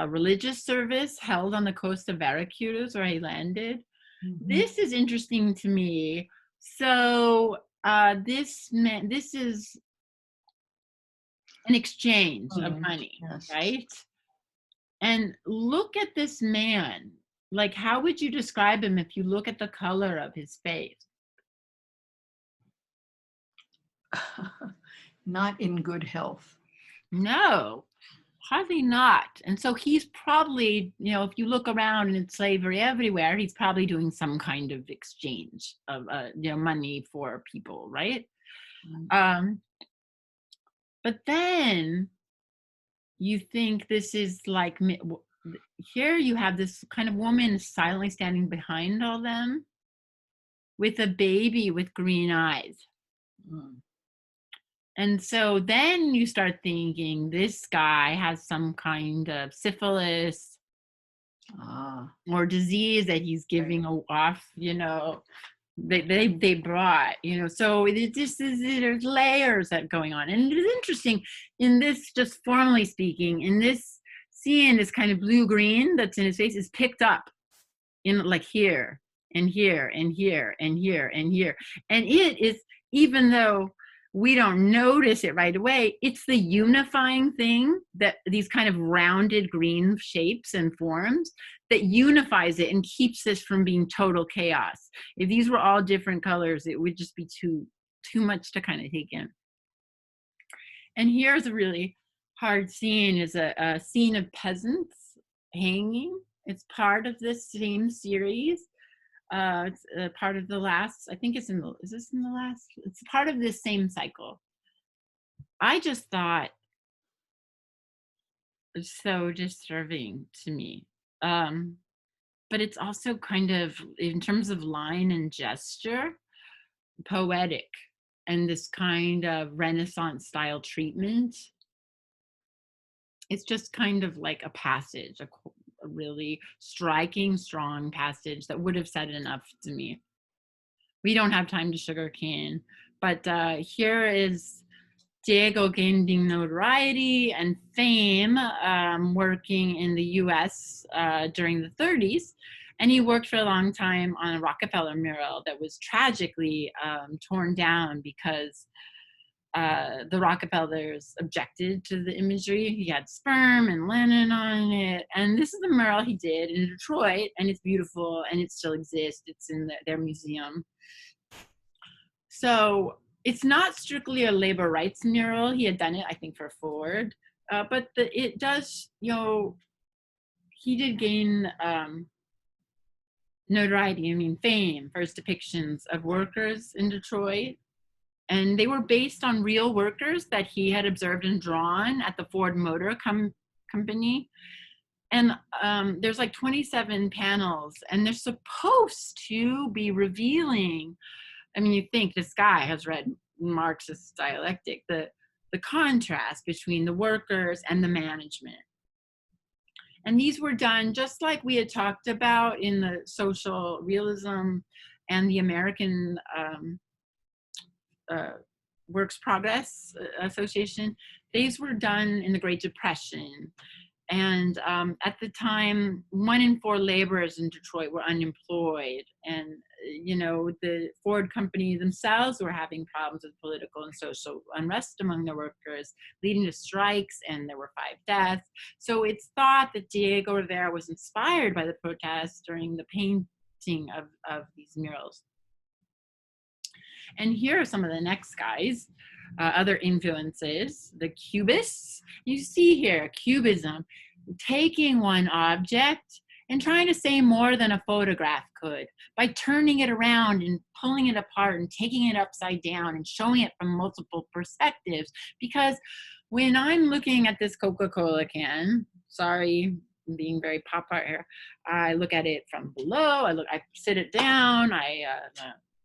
religious service held on the coast of Veracruz, where he landed. This is interesting to me. So this is an exchange of money, right? And look at this man. Like, how would you describe him if you look at the color of his face? Not in good health. No, hardly not. And so he's probably, you know, if you look around and it's slavery everywhere, he's probably doing some kind of exchange of, you know, money for people, right? But then you think this is like, here you have this kind of woman silently standing behind all them with a baby with green eyes. And so then you start thinking this guy has some kind of syphilis or disease that he's giving off, you know, they brought, you know. So there's layers that going on. And it is interesting in this, just formally speaking, in this scene, this kind of blue-green that's in his face is picked up in like here and here and here and here and here. And it is, even though we don't notice it right away. It's the unifying thing, that these kind of rounded green shapes and forms, that unifies it and keeps this from being total chaos. If these were all different colors, it would just be too much to kind of take in. And here's a really hard scene, is a scene of peasants hanging. It's part of this same series. It's part of the last, I think it's in the, is this in the last? It's part of this same cycle. I just thought it's so disturbing to me. But it's also kind of, in terms of line and gesture, poetic, and this kind of Renaissance style treatment. It's just kind of like a passage, a really striking, strong passage that would have said enough to me. We don't have time to sugarcane, but here is Diego gaining notoriety and fame, working in the US during the 30s. And he worked for a long time on a Rockefeller mural that was tragically torn down because the Rockefellers objected to the imagery. He had sperm and Lenin on it. And this is the mural he did in Detroit, and it's beautiful, and it still exists. It's in their museum. So it's not strictly a labor rights mural. He had done it, I think, for Ford. But it does, he did gain notoriety, fame for his depictions of workers in Detroit. And they were based on real workers that he had observed and drawn at the Ford Motor Company. And there's like 27 panels, and they're supposed to be revealing. You think this guy has read Marxist dialectic, the contrast between the workers and the management. And these were done just like we had talked about in the social realism and the American Works Progress Association. These were done in the Great Depression. And at the time, 1 in 4 laborers in Detroit were unemployed. And, the Ford company themselves were having problems with political and social unrest among their workers, leading to strikes, and there were 5 deaths. So it's thought that Diego Rivera was inspired by the protests during the painting of these murals. And here are some of the next guys, other influences, the Cubists. You see here, Cubism, taking one object and trying to say more than a photograph could by turning it around and pulling it apart and taking it upside down and showing it from multiple perspectives. Because when I'm looking at this Coca-Cola can, sorry, I'm being very pop art here, I look at it from below, I sit it down, I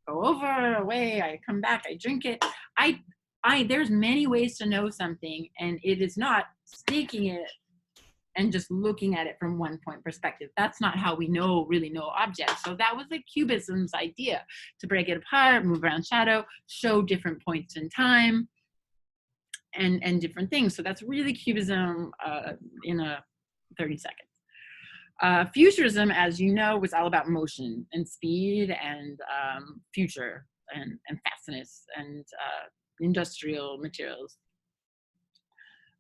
go over, away, I come back, I drink it. There's many ways to know something, and it is not sneaking it and just looking at it from one point perspective. That's not how we really know objects. So that was like Cubism's idea, to break it apart, move around shadow, show different points in time, and different things. So that's really Cubism in a 30 seconds. Futurism, as you know, was all about motion and speed and future and fastness and industrial materials.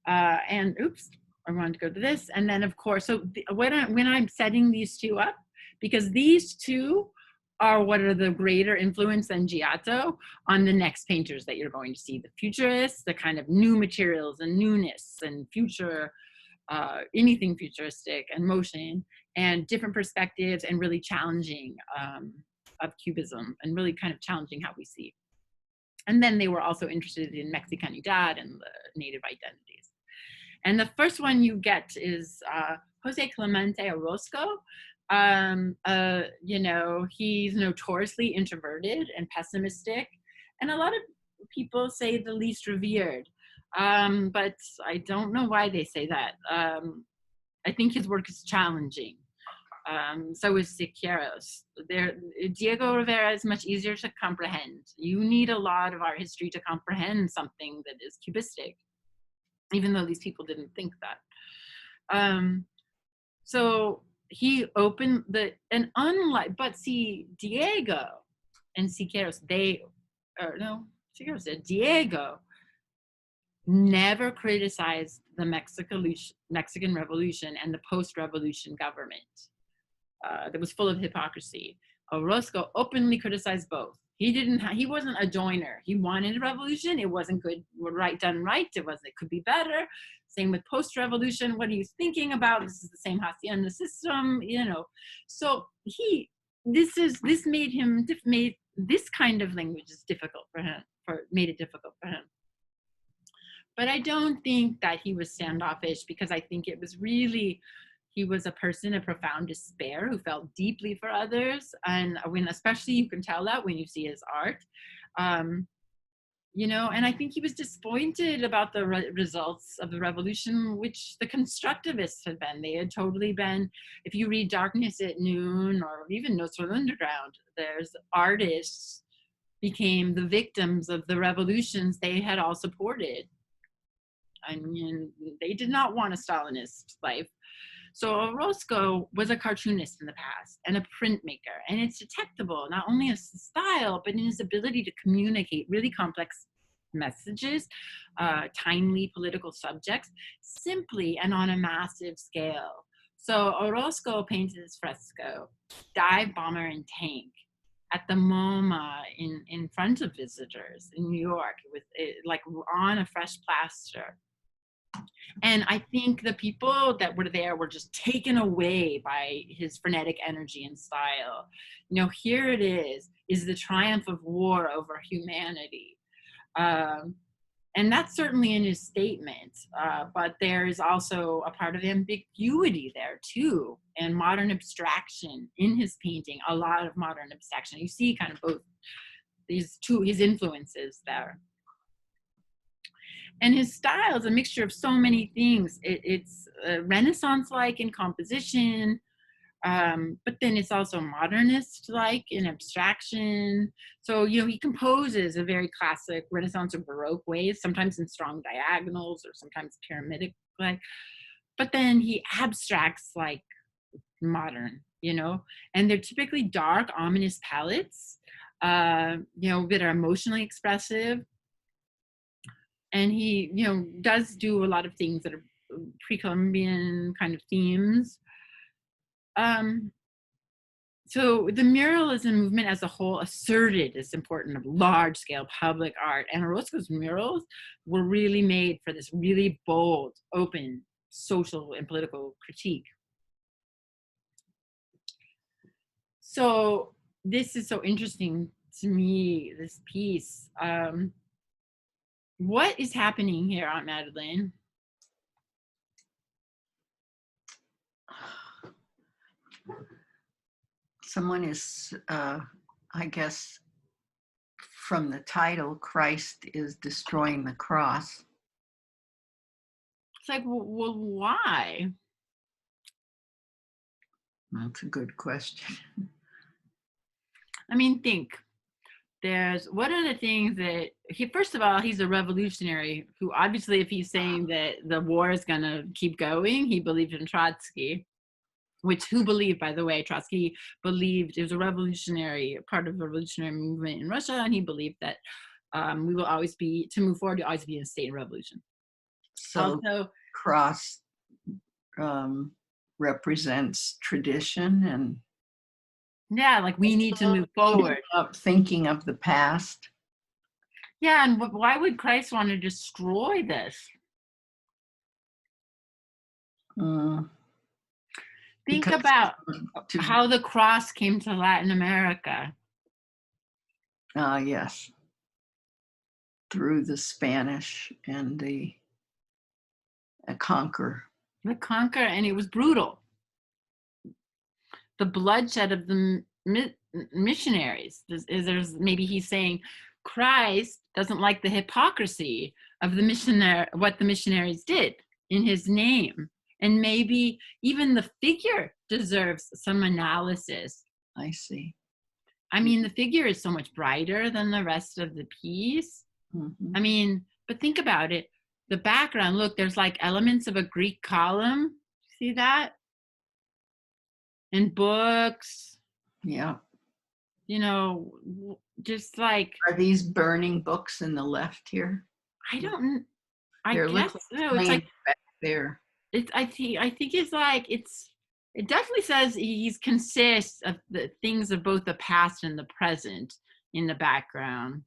And oops, I wanted to go to this. And then, of course, so when I'm setting these two up, because these two are what are the greater influence than Giotto on the next painters that you're going to see, the futurists, the kind of new materials and newness and future, anything futuristic and motion and different perspectives and really challenging of Cubism and really kind of challenging how we see. And then they were also interested in Mexicanidad and the native identities. And the first one you get is Jose Clemente Orozco. He's notoriously introverted and pessimistic. And a lot of people say the least revered. But I don't know why they say that. I think his work is challenging. So is Siqueiros. Diego Rivera is much easier to comprehend. You need a lot of art history to comprehend something that is cubistic, even though these people didn't think that. So he opened but see, Diego and Siqueiros, Figaro said, Diego never criticized the Mexican Revolution and the post-revolution government that was full of hypocrisy. Orozco openly criticized both. He wasn't a joiner. He wanted a revolution. It wasn't good, done right. It could be better. Same with post-revolution. What are you thinking about? This is the same hacienda system, So this made this kind of language is difficult for him, made it difficult for him. But I don't think that he was standoffish, because I think it was really, he was a person of profound despair who felt deeply for others. And especially you can tell that when you see his art, and I think he was disappointed about the results of the revolution, which the constructivists had been. They had totally been, if you read Darkness at Noon or even Notes from the Underground, there's artists became the victims of the revolutions they had all supported. I mean, they did not want a Stalinist life. So Orozco was a cartoonist in the past and a printmaker, and it's detectable not only in his style, but in his ability to communicate really complex messages, timely political subjects, simply and on a massive scale. So Orozco painted his fresco, Dive Bomber and Tank, at the MoMA in front of visitors in New York, with like on a fresh plaster. And I think the people that were there were just taken away by his frenetic energy and style. Here it is the triumph of war over humanity. And that's certainly in his statement, but there is also a part of ambiguity there too, and modern abstraction in his painting, a lot of modern abstraction. You see kind of both his influences there. And his style is a mixture of so many things. It's Renaissance-like in composition, but then it's also modernist-like in abstraction. So, he composes a very classic Renaissance or Baroque ways, sometimes in strong diagonals or sometimes pyramidic-like. But then he abstracts like modern, and they're typically dark, ominous palettes, that are emotionally expressive. And he, does do a lot of things that are pre-Columbian kind of themes. So the Muralism movement as a whole asserted its importance of large-scale public art, and Orozco's murals were really made for this really bold, open social and political critique. So this is so interesting to me, this piece. What is happening here, Aunt Madeleine? Someone is, I guess, from the title, Christ is destroying the cross. It's like, well, why? That's a good question. I mean, think. What are the things that first of all, he's a revolutionary who obviously, if he's saying that the war is going to keep going, he believed in Trotsky, who believed, by the way, Trotsky believed it was a revolutionary, part of the revolutionary movement in Russia, and he believed that we will always be, to move forward, to always be in a state of revolution. So also, cross represents tradition and like we need to move forward. Thinking of the past. Yeah, and why would Christ want to destroy this? Think about how the cross came to Latin America. Yes. Through the Spanish and the conquer. The conquer, and it was brutal. The bloodshed of the missionaries. There's maybe he's saying Christ doesn't like the hypocrisy of what the missionaries did in his name, and maybe even the figure deserves some analysis. I see. I mean, the figure is so much brighter than the rest of the piece. Mm-hmm. I mean, but think about it. The background, look, there's like elements of a Greek column. See that? And books. Yeah. just like, Are these burning books in the left here? I don't, I There guess looks like so. It's like, flames back there. I think it's like, it definitely says he's consists of the things of both the past and the present in the background.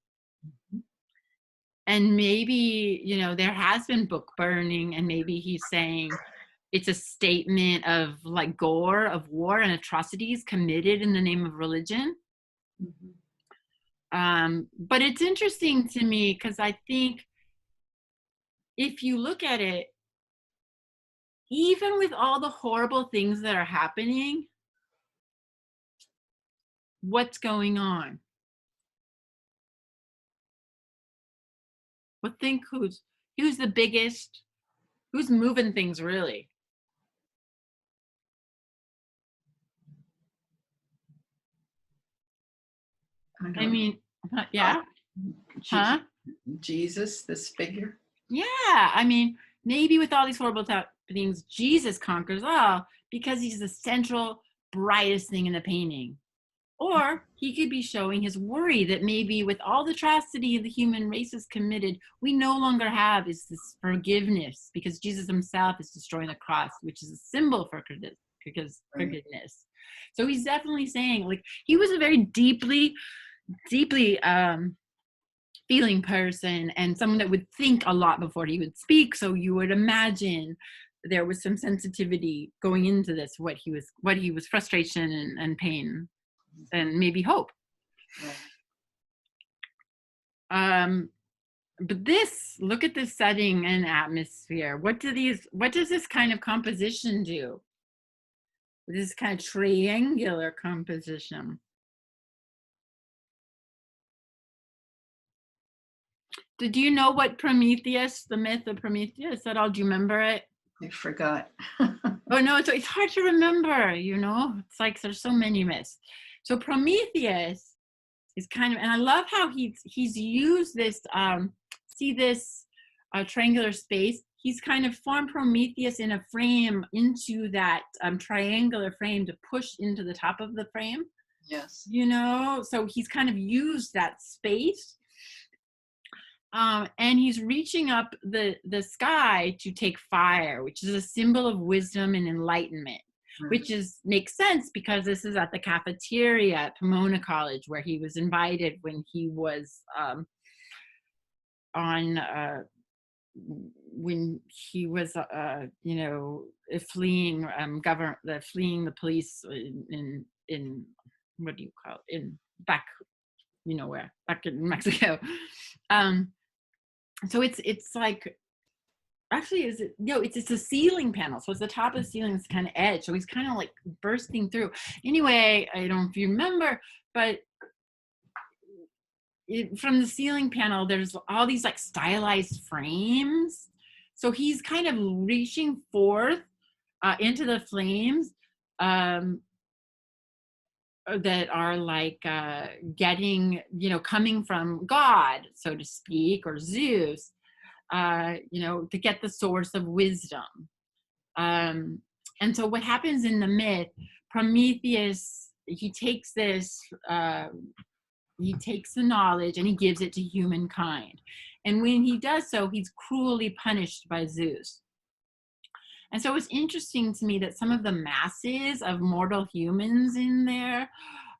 And maybe, there has been book burning, and maybe he's saying it's a statement of like gore, of war and atrocities committed in the name of religion. Mhm. But it's interesting to me because I think if you look at it, even with all the horrible things that are happening, what's going on? But think who's the biggest, who's moving things really? I I don't know. mean, yeah, Je- huh? Jesus, this figure. Yeah, I mean, maybe with all these horrible things, Jesus conquers all because he's the central, brightest thing in the painting. Or he could be showing his worry that maybe with all the atrocity the human race has committed, we no longer have is this forgiveness because Jesus himself is destroying the cross, which is a symbol for forgiveness. So he's definitely saying, like, he was a very deeply, deeply feeling person and someone that would think a lot before he would speak. So you would imagine there was some sensitivity going into this, what he was frustration and pain and maybe hope. But look at this setting and atmosphere. What does this kind of composition do? This kind of triangular composition. Did you know what Prometheus, the myth of Prometheus at all? Do you remember it? I forgot. Oh no, it's hard to remember, It's like there's so many myths. So Prometheus is kind of, and I love how he's used this, see this triangular space. He's kind of formed Prometheus in a frame into that triangular frame to push into the top of the frame. Yes. So he's kind of used that space. And he's reaching up the sky to take fire, which is a symbol of wisdom and enlightenment, which makes sense because this is at the cafeteria at Pomona College where he was invited when he was fleeing fleeing the police in what do you call it, in back where, back in Mexico. So it's like, actually, it's a ceiling panel, so it's the top of the ceiling, it's kind of edge, so he's kind of like bursting through. Anyway, I don't know if you remember, but from the ceiling panel there's all these like stylized frames, so he's kind of reaching forth into the flames that are like getting, coming from God, so to speak, or Zeus, to get the source of wisdom. And so what happens in the myth, Prometheus, he takes the knowledge and he gives it to humankind. And when he does so, he's cruelly punished by Zeus. And so it's interesting to me that some of the masses of mortal humans in there,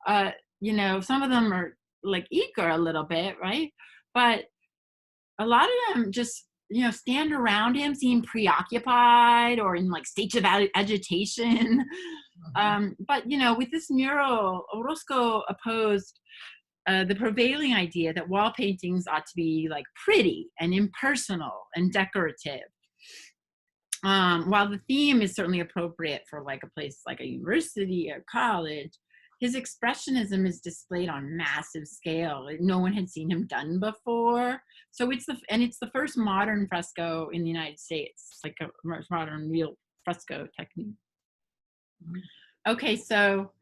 some of them are like eager a little bit, right? But a lot of them just, stand around him, seem preoccupied or in like states of agitation. But, with this mural, Orozco opposed the prevailing idea that wall paintings ought to be like pretty and impersonal and decorative. While the theme is certainly appropriate for like a place like a university or college, his expressionism is displayed on massive scale. No one had seen him done before. So it's the first modern fresco in the United States, like a modern real fresco technique. Okay, so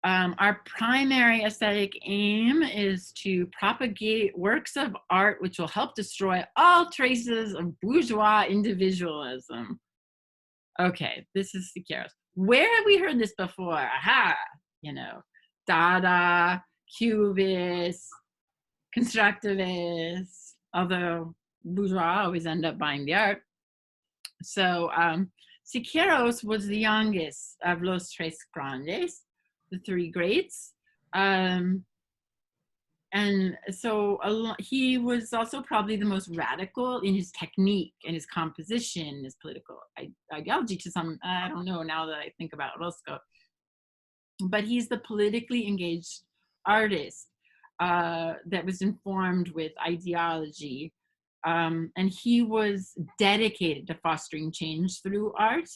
our primary aesthetic aim is to propagate works of art which will help destroy all traces of bourgeois individualism. Okay, this is Siqueiros. Where have we heard this before? Aha, Dada, cubists, constructivists, although bourgeois always end up buying the art. So Siqueiros was the youngest of Los Tres Grandes, the three greats. And so he was also probably the most radical in his technique and his composition, his political ideology to some, I don't know now that I think about Roscoe, but he's the politically engaged artist that was informed with ideology. And he was dedicated to fostering change through art.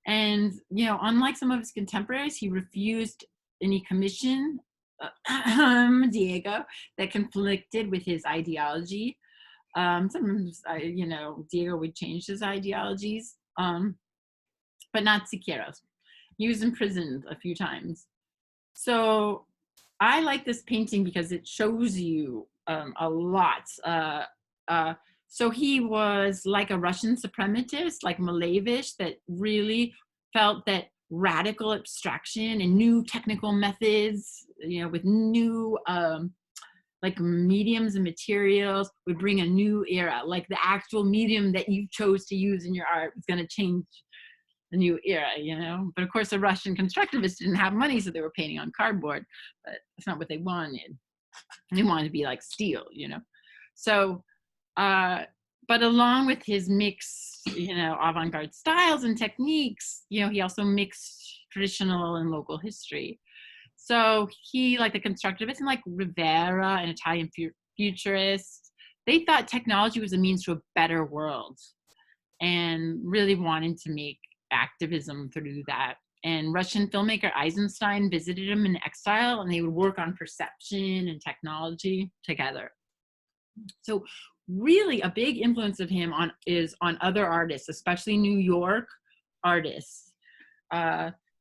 And, you know, unlike some of his contemporaries, he refused any commission, Diego, that conflicted with his ideology. Sometimes, you know, Diego would change his ideologies, but not Siqueiros. He was imprisoned a few times. So I like this painting because it shows you a lot. So he was like a Russian suprematist, like Malevich, that really felt that radical abstraction and new technical methods, you know, with new like mediums and materials would bring a new era. Like the actual medium that you chose to use in your art was going to change the new era, you know. But of course, the Russian constructivists didn't have money, so they were painting on cardboard. But that's not what they wanted. They wanted to be like steel, you know. So, but along with his mixed, you know, avant-garde styles and techniques, you know, he also mixed traditional and local history. So he, like the constructivists and like Rivera and Italian futurists, they thought technology was a means to a better world and really wanted to make activism through that. And Russian filmmaker Eisenstein visited him in exile, and they would work on perception and technology together. So really a big influence of him is on other artists, especially New York artists.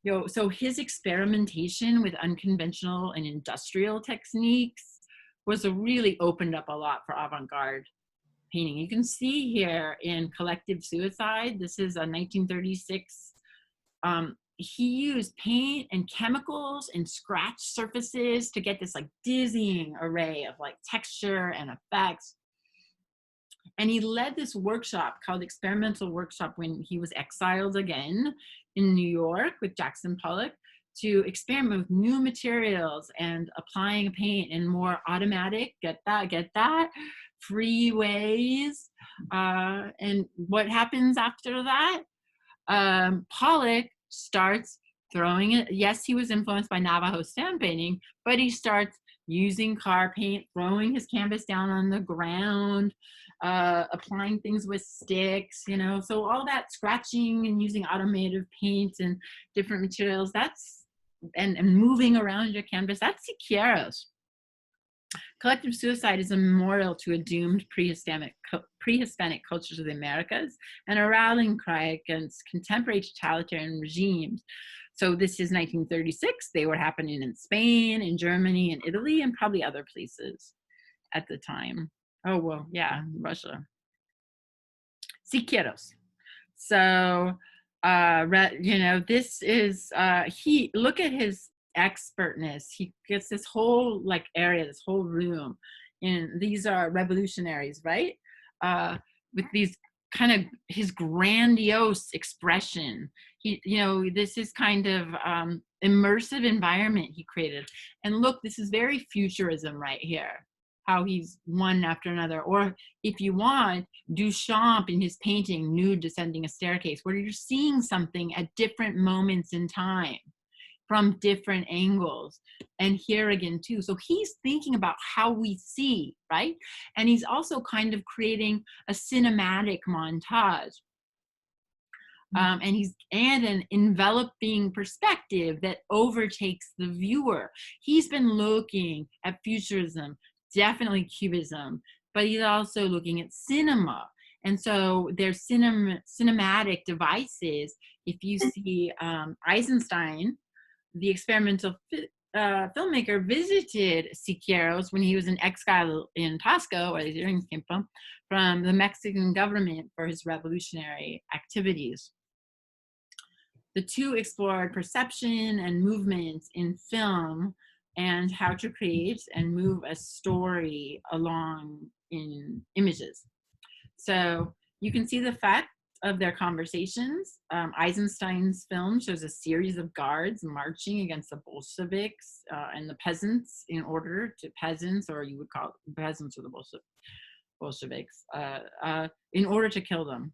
You know, so his experimentation with unconventional and industrial techniques was really opened up a lot for avant-garde painting. You can see here in Collective Suicide, this is a 1936, he used paint and chemicals and scratch surfaces to get this like dizzying array of like texture and effects. And he led this workshop called Experimental Workshop when he was exiled again in New York with Jackson Pollock to experiment with new materials and applying paint in more automatic, get that, free ways. And what happens after that? Pollock starts throwing it. Yes, he was influenced by Navajo stand painting, but he starts using car paint, throwing his canvas down on the ground, applying things with sticks, you know. So all that scratching and using automated paint and different materials, that's, and moving around your canvas, that's Siqueiros. Collective Suicide is a memorial to a doomed pre-Hispanic cultures of the Americas and a rallying cry against contemporary totalitarian regimes. So this is 1936. They were happening in Spain, in Germany, and Italy, and probably other places at the time. Oh, well, yeah, Russia. Siqueiros. So, you know, this is, look at his expertness. He gets this whole like area, this whole room, and these are revolutionaries, right? With these kind of his grandiose expression. He, you know, this is kind of immersive environment he created. And look, this is very futurism right here, how he's one after another. Or if you want, Duchamp in his painting, Nude Descending a Staircase, where you're seeing something at different moments in time from different angles. And here again too, so he's thinking about how we see, right? And he's also kind of creating a cinematic montage. And an enveloping perspective that overtakes the viewer. He's been looking at futurism, definitely cubism, but he's also looking at cinema. And so there's cinematic devices. If you see Eisenstein, the experimental filmmaker, visited Siqueiros when he was in exile in Tasco, where his earrings came from the Mexican government for his revolutionary activities. The two explored perception and movement in film and how to create and move a story along in images. So you can see the effect of their conversations. Eisenstein's film shows a series of guards marching against the Bolsheviks and the peasants peasants, or you would call it peasants or the Bolsheviks, in order to kill them.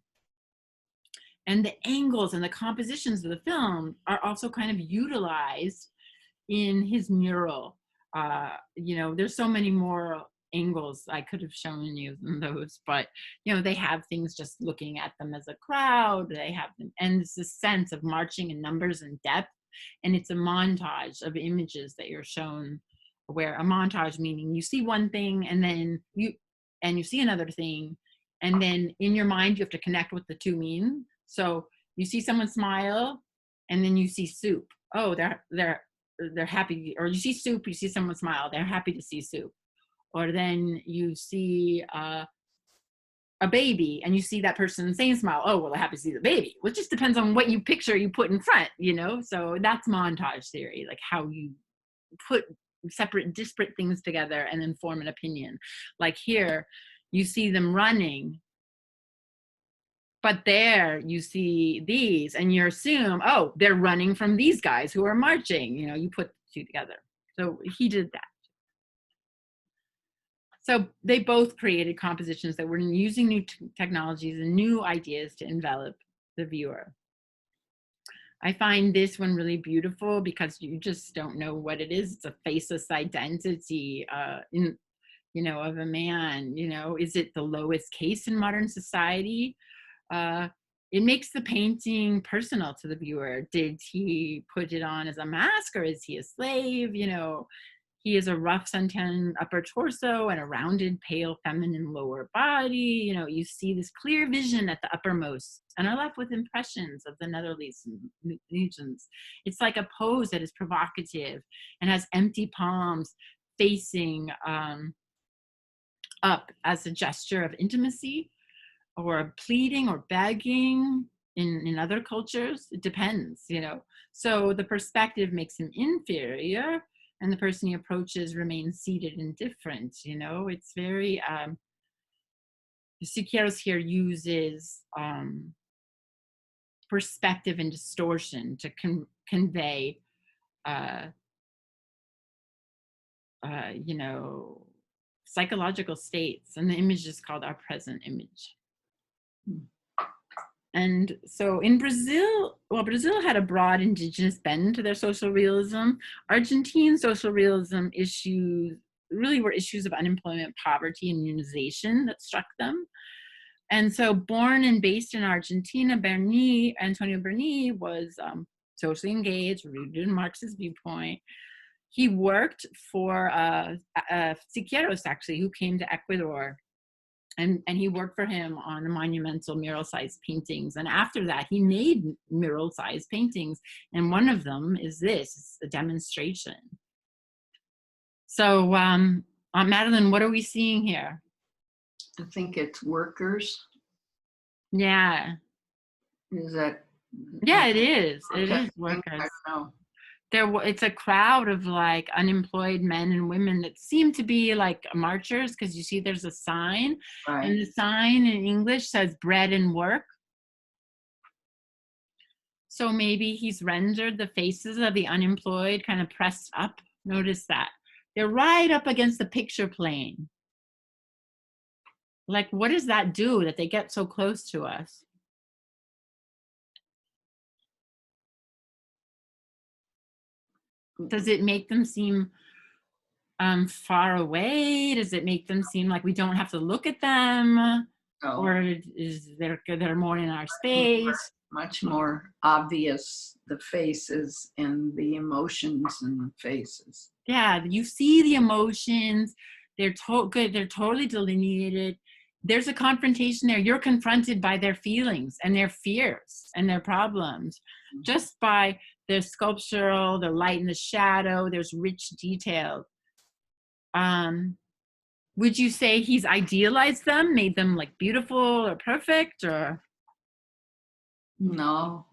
And the angles and the compositions of the film are also kind of utilized in his mural. There's so many more angles I could have shown you than those, but they have things just looking at them as a crowd. They have them, and it's a sense of marching in numbers and depth, and it's a montage of images that you're shown. Where a montage meaning you see one thing and then you see another thing, and then in your mind you have to connect what the two mean. So you see someone smile, and then you see soup. Oh, they're happy. Or you see soup, you see someone smile, they're happy to see soup. Or then you see a baby and you see that person saying smile, oh well, they're happy to see the baby. Well, it just depends on what you picture you put in front, so that's montage theory, like how you put separate disparate things together and then form an opinion. Like here you see them running, but there you see these and you assume, oh, they're running from these guys who are marching. You put the two together. So he did that. So they both created compositions that were using new technologies and new ideas to envelop the viewer. I find this one really beautiful because you just don't know what it is. It's a faceless identity of a man. Is it the lowest case in modern society? It makes the painting personal to the viewer. Did he put it on as a mask, or is he a slave? He is a rough suntan upper torso and a rounded, pale, feminine lower body. You see this clear vision at the uppermost and are left with impressions of the netherlands legions. It's like a pose that is provocative and has empty palms facing up as a gesture of intimacy, or pleading or begging in other cultures. It depends, So the perspective makes him inferior, and the person he approaches remains seated indifferent. It's very, Siqueiros here uses perspective and distortion to convey, psychological states, and the image is called our present image. And so in Brazil, Brazil had a broad indigenous bend to their social realism. Argentine social realism issues really were issues of unemployment, poverty, and unionization that struck them. And so born and based in Argentina, Antonio Berni was socially engaged, rooted in Marxist viewpoint. He worked for Siqueiros, actually, who came to Ecuador. And he worked for him on monumental mural-sized paintings. And after that, he made mural-sized paintings. And one of them is this, it's a demonstration. So, Madeline, what are we seeing here? I think it's workers. Yeah. Is that? Yeah, it is. It is workers. I don't know. It's a crowd of like unemployed men and women that seem to be like marchers, because you see there's a sign, Right. And the sign in English says bread and work. So maybe he's rendered the faces of the unemployed kind of pressed up. Notice that. They're right up against the picture plane. Like, what does that do that they get so close to us? Does it make them seem far away? Does it make them seem like we don't have to look at them? No. Or is they're more in our space? Much more obvious, the faces and the emotions in the faces. Yeah, you see the emotions. They're good. They're totally delineated. There's a confrontation there. You're confronted by their feelings and their fears and their problems, just by their sculptural, the light and the shadow. There's rich detail. Would you say he's idealized them, made them like beautiful or perfect, or? No,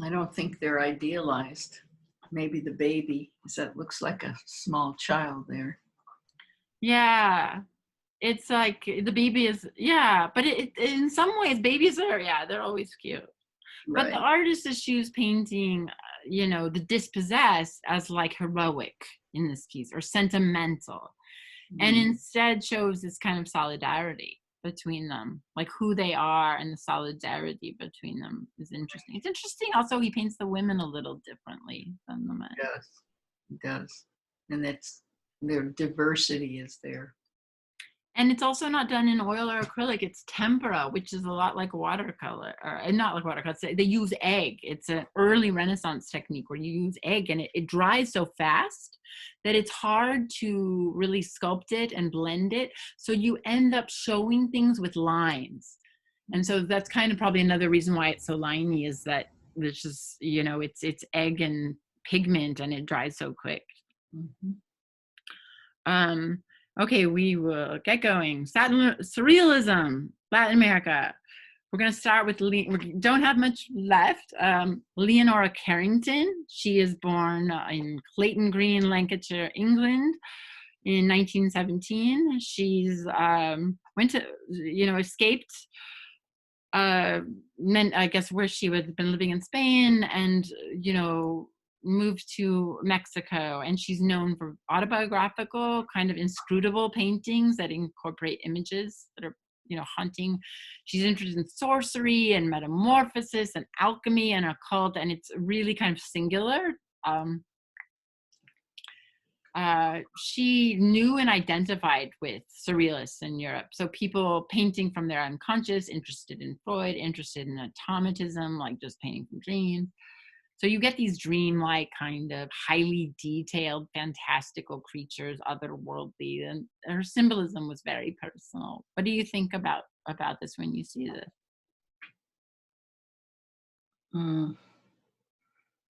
I don't think they're idealized. maybe the baby, because that looks like a small child there. Yeah. It's like the baby is, yeah, but it in some ways babies are, yeah, they're always cute. But the Right. artist eschews painting, the dispossessed as like heroic in this piece or sentimental, and Mm. instead shows this kind of solidarity between them, like who they are, and the solidarity between them is interesting. It's interesting also he paints the women a little differently than the men. Yes, it does. And that's their diversity is there. And it's also not done in oil or acrylic. It's tempera, which is a lot like watercolor, or not like watercolor. They use egg. It's an early Renaissance technique where you use egg, and it dries so fast that it's hard to really sculpt it and blend it. So you end up showing things with lines. And so that's kind of probably another reason why it's so liney, is that there's just, it's egg and pigment, and it dries so quick. Mm-hmm. Okay, we will get going. Surrealism, Latin America. We're going to start with, we don't have much left. Leonora Carrington. She is born in Clayton Green, Lancashire, England in 1917. She's went to, escaped, meant, I guess, where she had been living in Spain, and, moved to Mexico. And she's known for autobiographical, kind of inscrutable paintings that incorporate images that are, haunting. She's interested in sorcery and metamorphosis and alchemy and occult, and it's really kind of singular. She knew and identified with surrealists in Europe. So people painting from their unconscious, interested in Freud, interested in automatism, like just painting from dreams. So you get these dreamlike, kind of highly detailed, fantastical creatures, otherworldly, and her symbolism was very personal. What do you think about this when you see this?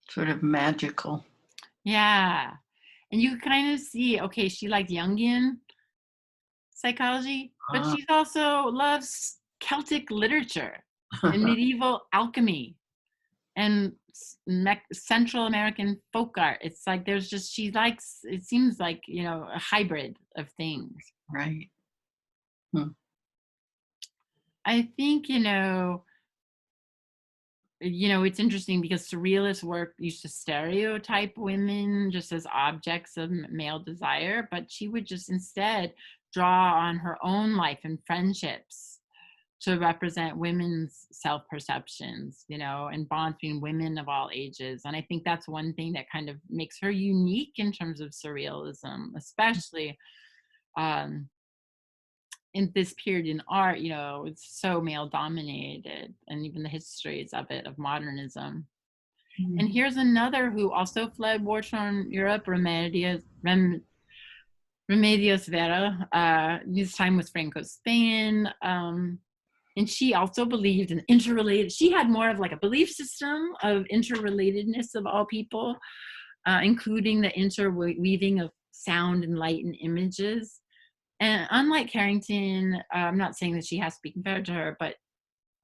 Sort of magical. Yeah. And you kind of see, okay, she liked Jungian psychology, but she also loves Celtic literature and medieval alchemy and Central American folk art. It's like there's just, she likes, it seems like, a hybrid of things. Right. I think, it's interesting because surrealist work used to stereotype women just as objects of male desire, but she would just instead draw on her own life and friendships to represent women's self-perceptions, and bonds between women of all ages. And I think that's one thing that kind of makes her unique in terms of surrealism, especially in this period in art. It's so male dominated, and even the histories of it, of modernism. Mm-hmm. And here's another who also fled war-torn Europe, Remedios Vera. This time was Franco's Spain. And she also believed in interrelated. She had more of like a belief system of interrelatedness of all people, including the interweaving of sound and light and images. And unlike Carrington, I'm not saying that she has to be compared to her, but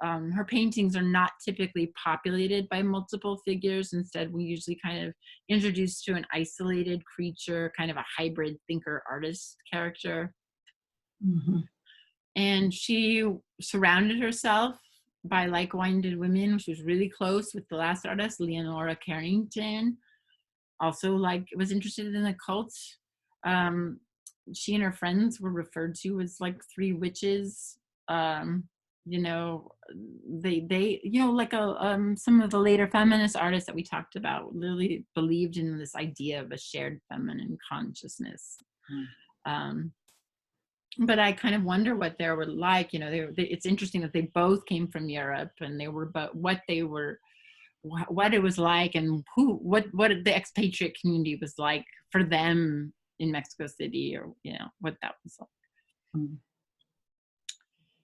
her paintings are not typically populated by multiple figures. Instead, we usually kind of introduced to an isolated creature, kind of a hybrid thinker-artist character. Mm-hmm. And she surrounded herself by like-minded women. She was really close with the last artist, Leonora Carrington. Also, was interested in occult. She and her friends were referred to as like three witches. They like some of the later feminist artists that we talked about really believed in this idea of a shared feminine consciousness. But I kind of wonder what they were like. It's interesting that they both came from Europe, and they were, but what it was like, and what the expatriate community was like for them in Mexico City, or what that was like.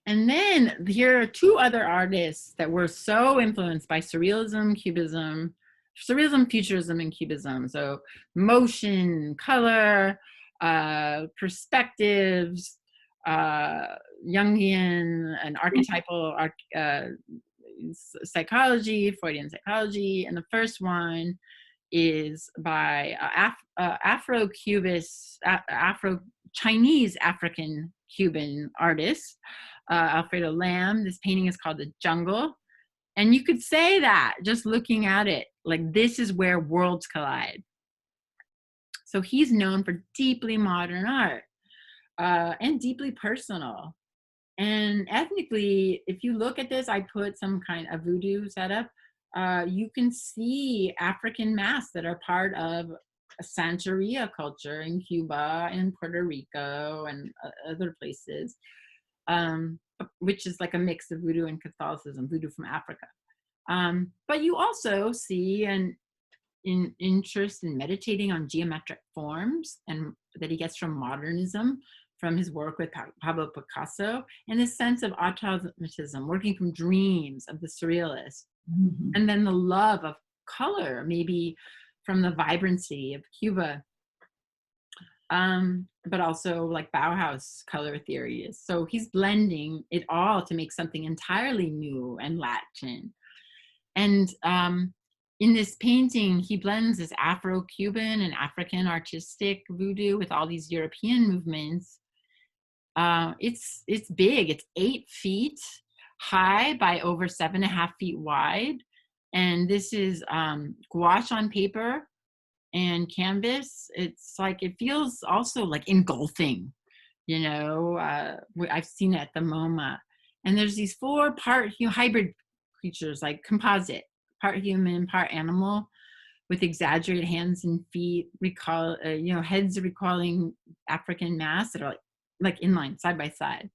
And then here are two other artists that were so influenced by surrealism, futurism, and cubism. So motion, color, perspectives, Jungian and archetypal psychology, Freudian psychology. And the first one is by Afro-Chinese African Cuban artist, Alfredo Lam. This painting is called The Jungle. And you could say that just looking at it, like this is where worlds collide. So he's known for deeply modern art and deeply personal. And ethnically, if you look at this, I put some kind of voodoo setup. You can see African masks that are part of a Santeria culture in Cuba and Puerto Rico and other places, which is like a mix of voodoo and Catholicism, voodoo from Africa. But you also see an interest in meditating on geometric forms, and that he gets from modernism, from his work with Pablo Picasso, and this sense of automatism, working from dreams of the surrealist. Mm-hmm. And then the love of color, maybe from the vibrancy of Cuba, but also like Bauhaus color theories. So he's blending it all to make something entirely new and Latin. And in this painting, he blends this Afro-Cuban and African artistic voodoo with all these European movements. It's big. It's 8 feet high by over 7.5 feet wide. And this is gouache on paper and canvas. It's like, it feels also like engulfing, you know. I've seen it at the MoMA. And there's these 4 hybrid creatures, like composite, part human, part animal, with exaggerated hands and feet, heads recalling African masks that are like inline, side by side.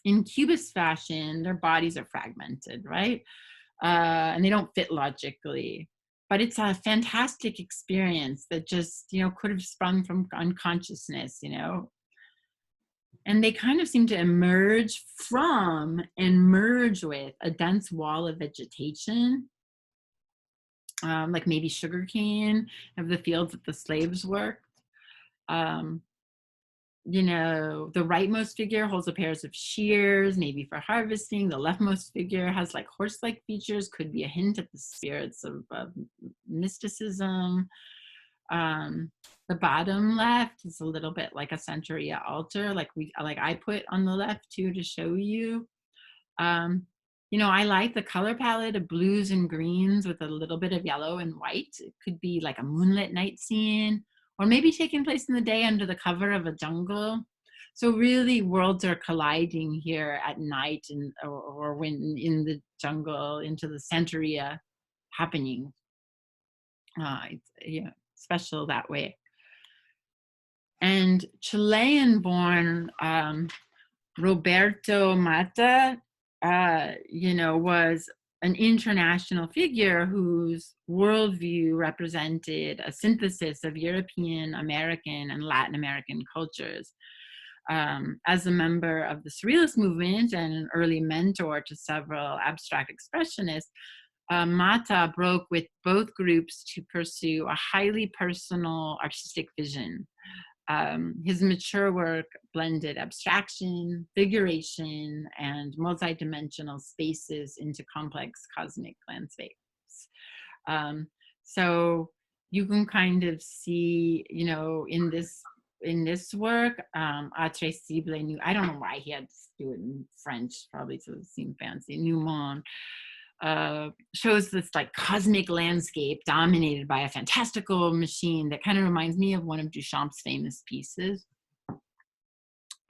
In Cubist fashion, their bodies are fragmented, right? And they don't fit logically. But it's a fantastic experience that just, could have sprung from unconsciousness, And they kind of seem to emerge from and merge with a dense wall of vegetation, like maybe sugarcane of the fields that the slaves worked. The rightmost figure holds a pair of shears, maybe for harvesting. The leftmost figure has like horse-like features, could be a hint at the spirits of mysticism. The bottom left is a little bit like a Santeria altar, like I put on the left too to show you. I like the color palette of blues and greens with a little bit of yellow and white. It could be like a moonlit night scene, or maybe taking place in the day under the cover of a jungle. So really worlds are colliding here at night or when in the jungle into the Santeria happening. It's special that way. And Chilean-born Roberto Mata, was an international figure whose worldview represented a synthesis of European, American, and Latin American cultures. As a member of the Surrealist movement and an early mentor to several abstract expressionists, Mata broke with both groups to pursue a highly personal artistic vision. His mature work blended abstraction, figuration, and multidimensional spaces into complex cosmic landscapes. So you can kind of see, in this work, Accessible, I don't know why he had to do it in French, probably to seem fancy, New Monde. Shows this like cosmic landscape dominated by a fantastical machine that kind of reminds me of one of Duchamp's famous pieces.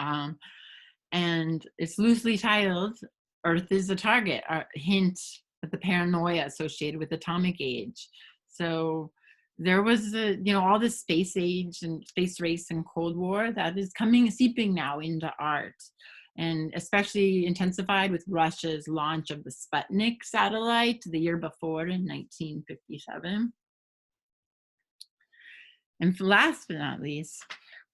And it's loosely titled Earth is the Target, a hint at the paranoia associated with atomic age. So there was all this space age and space race and Cold War that is seeping now into art, and especially intensified with Russia's launch of the Sputnik satellite the year before in 1957. And last but not least,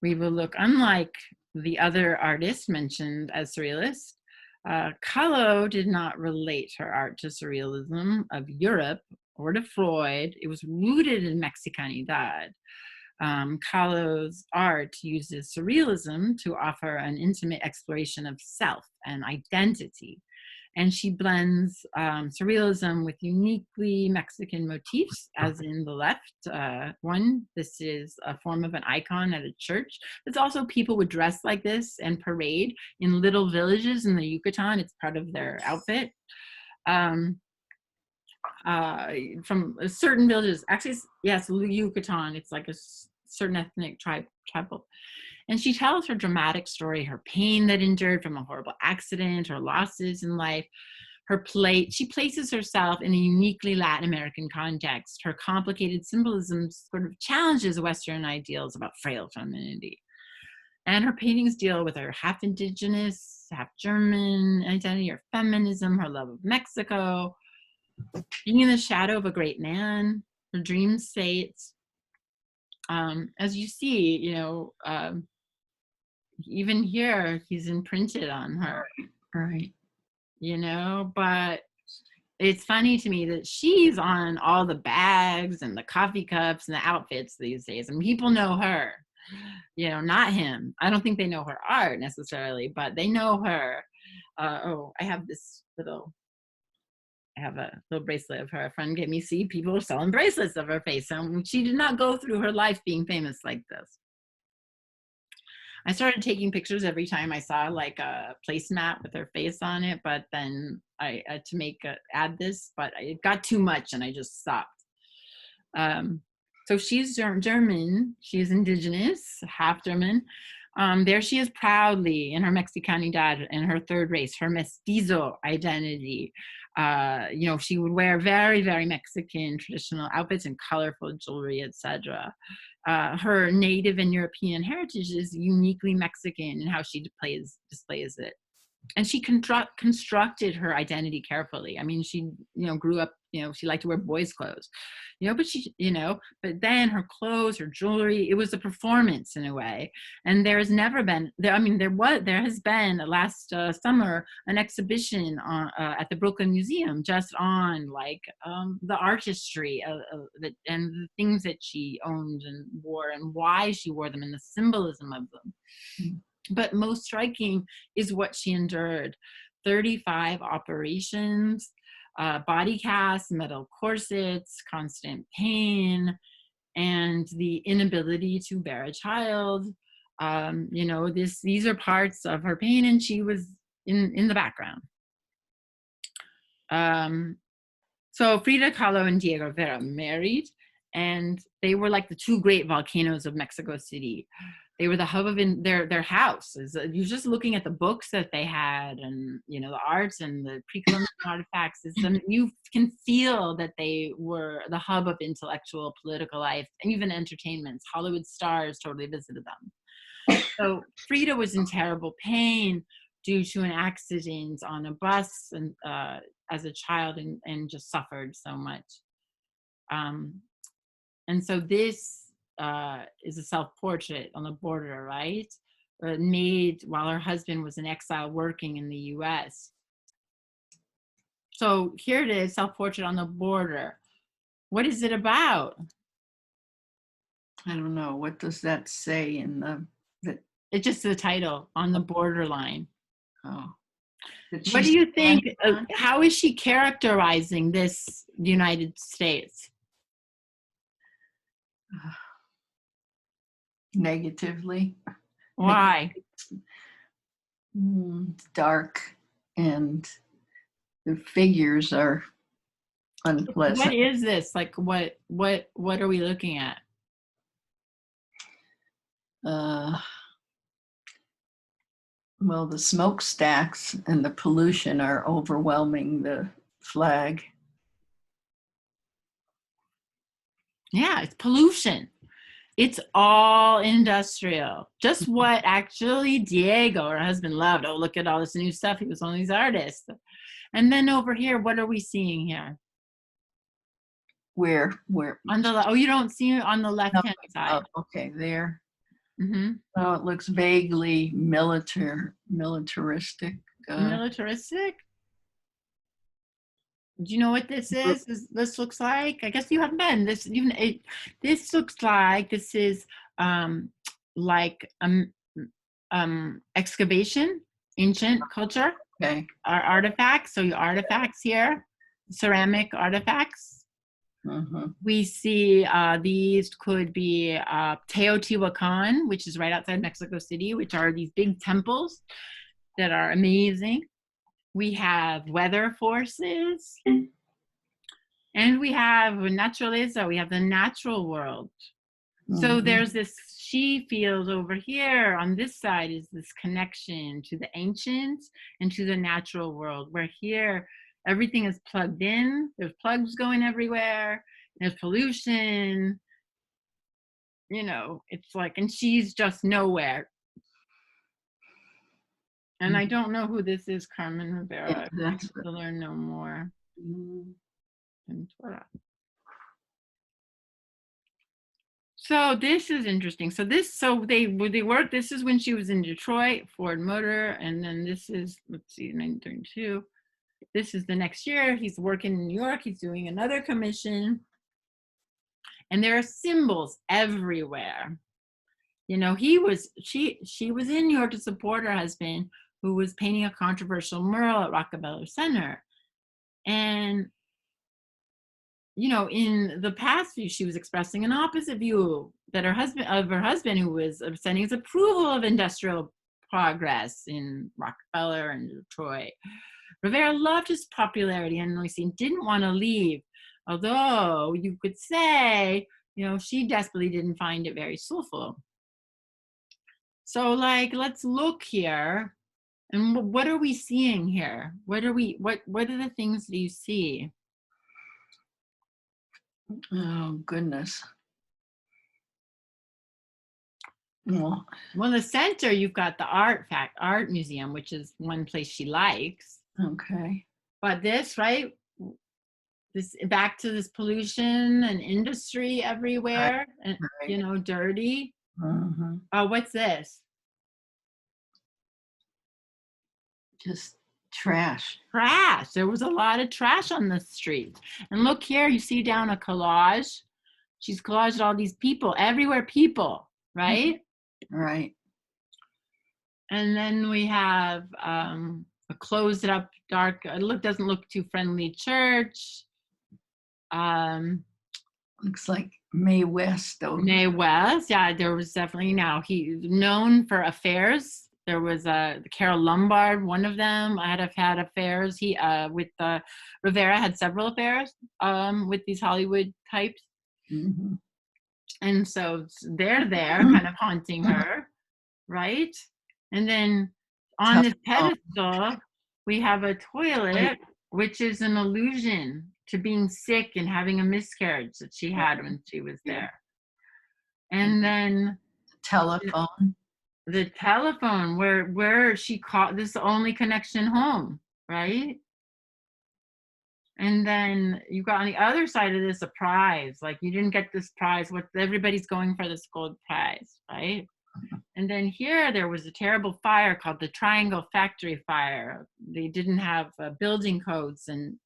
we will look, unlike the other artists mentioned as surrealists, Kahlo did not relate her art to surrealism of Europe or to Freud. It was rooted in Mexicanidad. Kahlo's art uses surrealism to offer an intimate exploration of self and identity. And she blends surrealism with uniquely Mexican motifs, as in the left one. This is a form of an icon at a church. There's also people would dress like this and parade in little villages in the Yucatan. It's part of their outfit. From certain villages, actually, yes, Yucatan, it's like a certain ethnic tribal. And she tells her dramatic story, her pain that endured from a horrible accident, her losses in life, she places herself in a uniquely Latin American context. Her complicated symbolism sort of challenges Western ideals about frail femininity. And her paintings deal with her half indigenous, half German identity, her feminism, her love of Mexico, being in the shadow of a great man, her dream states. As you see, even here, he's imprinted on her. Right. But it's funny to me that she's on all the bags and the coffee cups and the outfits these days. And people know her, not him. I don't think they know her art necessarily, but they know her. I have a little bracelet of her. A friend gave me, see, people are selling bracelets of her face. So she did not go through her life being famous like this. I started taking pictures every time I saw like a placemat with her face on it, but then I had to add this, but it got too much and I just stopped. So she's German, she's indigenous, half German. There she is proudly in her Mexicanidad and her third race, her mestizo identity. She would wear very, very Mexican traditional outfits and colorful jewelry, etc. Her native and European heritage is uniquely Mexican in how she displays it. And she constructed her identity carefully. I mean, she, grew up, she liked to wear boys' clothes, but then her clothes, her jewelry, it was a performance in a way. And there has been last summer an exhibition at the Brooklyn Museum just on the artistry and the things that she owned and wore and why she wore them and the symbolism of them. Mm-hmm. But most striking is what she endured. 35 operations, body casts, metal corsets, constant pain, and the inability to bear a child. These are parts of her pain, and she was in the background. So Frida Kahlo and Diego Rivera married, and they were like the two great volcanoes of Mexico City. They were the hub of their house. You're just looking at the books that they had, and the arts and the pre-Columbian artifacts. You can feel that they were the hub of intellectual, political life, and even entertainments. Hollywood stars totally visited them. So Frida was in terrible pain due to an accident on a bus and as a child, and just suffered so much. And so this is a self-portrait on the border, right? Made while her husband was in exile working in the US. So here it is, self-portrait on the border. What is it about? I don't know. What does that say in the It's just the title, On the Borderline. Oh. What do you think? How is she characterizing this United States? Negatively. Why? Dark, and the figures are unpleasant. What is this? Like, what are we looking at? Well, the smokestacks and the pollution are overwhelming the flag. Yeah, it's pollution. It's all industrial. Just what actually Diego, her husband, loved. Oh, look at all this new stuff. He was one of these artists. And then over here, what are we seeing here? Where? On the you don't see it on the left-hand side. Oh, okay, there. Mm-hmm. Oh, it looks vaguely militaristic. Militaristic? Do you know what this is? This looks like, I guess you haven't been. This looks like this is like excavation, ancient culture. Okay. our artifacts. So your artifacts here, ceramic artifacts. Mm-hmm. We see these could be Teotihuacan, which is right outside Mexico City, which are these big temples that are amazing. We have weather forces, and we have naturaleza. We have the natural world. So Mm-hmm. there's this she field over here on this side is this connection to the ancients and to the natural world, where here everything is plugged in. There's plugs going everywhere. There's pollution. You know, it's like, and she's just nowhere. And I don't know who this is, Carmen Rivera. Yeah, I have to learn no more. And so this is interesting. So they work. This is when she was in Detroit, Ford Motor, and then this is, let's see, 1932. This is the next year. He's working in New York. He's doing another commission, and there are symbols everywhere. You know, she was in New York to support her husband, who was painting a controversial mural at Rockefeller Center, and you know, in the past view, she was expressing an opposite view that her husband, who was sending his approval of industrial progress in Rockefeller and Detroit. Rivera loved his popularity and didn't want to leave, although you could say, you know, she desperately didn't find it very soulful. So, like, let's look here, and what are we seeing here? What are the things that you see? Oh, goodness. Well, in the center, you've got the art museum, which is one place she likes. okay. But this, right? This back to this pollution and industry everywhere, and Right. you know, dirty. Mm-hmm. Oh, what's this? Just trash. Trash. There was a lot of trash on the street. And look here, you see down a collage. She's collaged all these people, everywhere people, right? Right. And then we have a closed up, dark, doesn't look too friendly church. Looks like Mae West over. Mae West, yeah, there was definitely, now he's known for affairs. There was Carol Lombard, one of them. I'd have had affairs. He with Rivera had several affairs with these Hollywood types. Mm-hmm. And so they're there kind of haunting her, right? And then on this pedestal, we have a toilet, which is an allusion to being sick and having a miscarriage that she had when she was there. And then telephone. The telephone, where she called, this is the only connection home, right? And then you got on the other side of this a prize, like you didn't get this prize, what everybody's going for, this gold prize, right? And then here there was a terrible fire called the Triangle Factory Fire. They didn't have building codes, and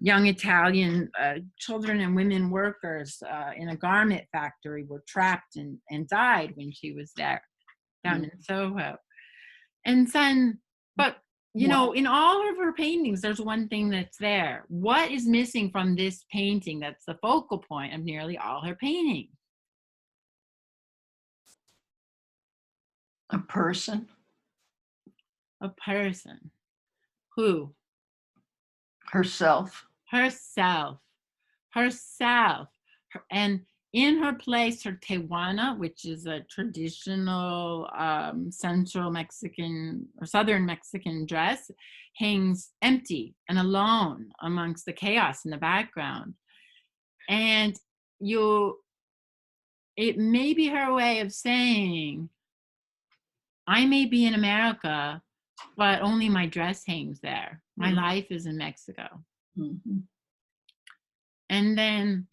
young Italian children and women workers in a garment factory were trapped and died when she was there down in Soho. And then, but you know, in all of her paintings, there's one thing that's there. What is missing from this painting that's the focal point of nearly all her paintings? A person. A person. Who? Herself. Herself. Herself. And in her place, her tehuana, which is a traditional central Mexican or southern Mexican dress, hangs empty and alone amongst the chaos in the background. And it may be her way of saying, I may be in America, but only my dress hangs there. My life is in Mexico. Mm-hmm. And then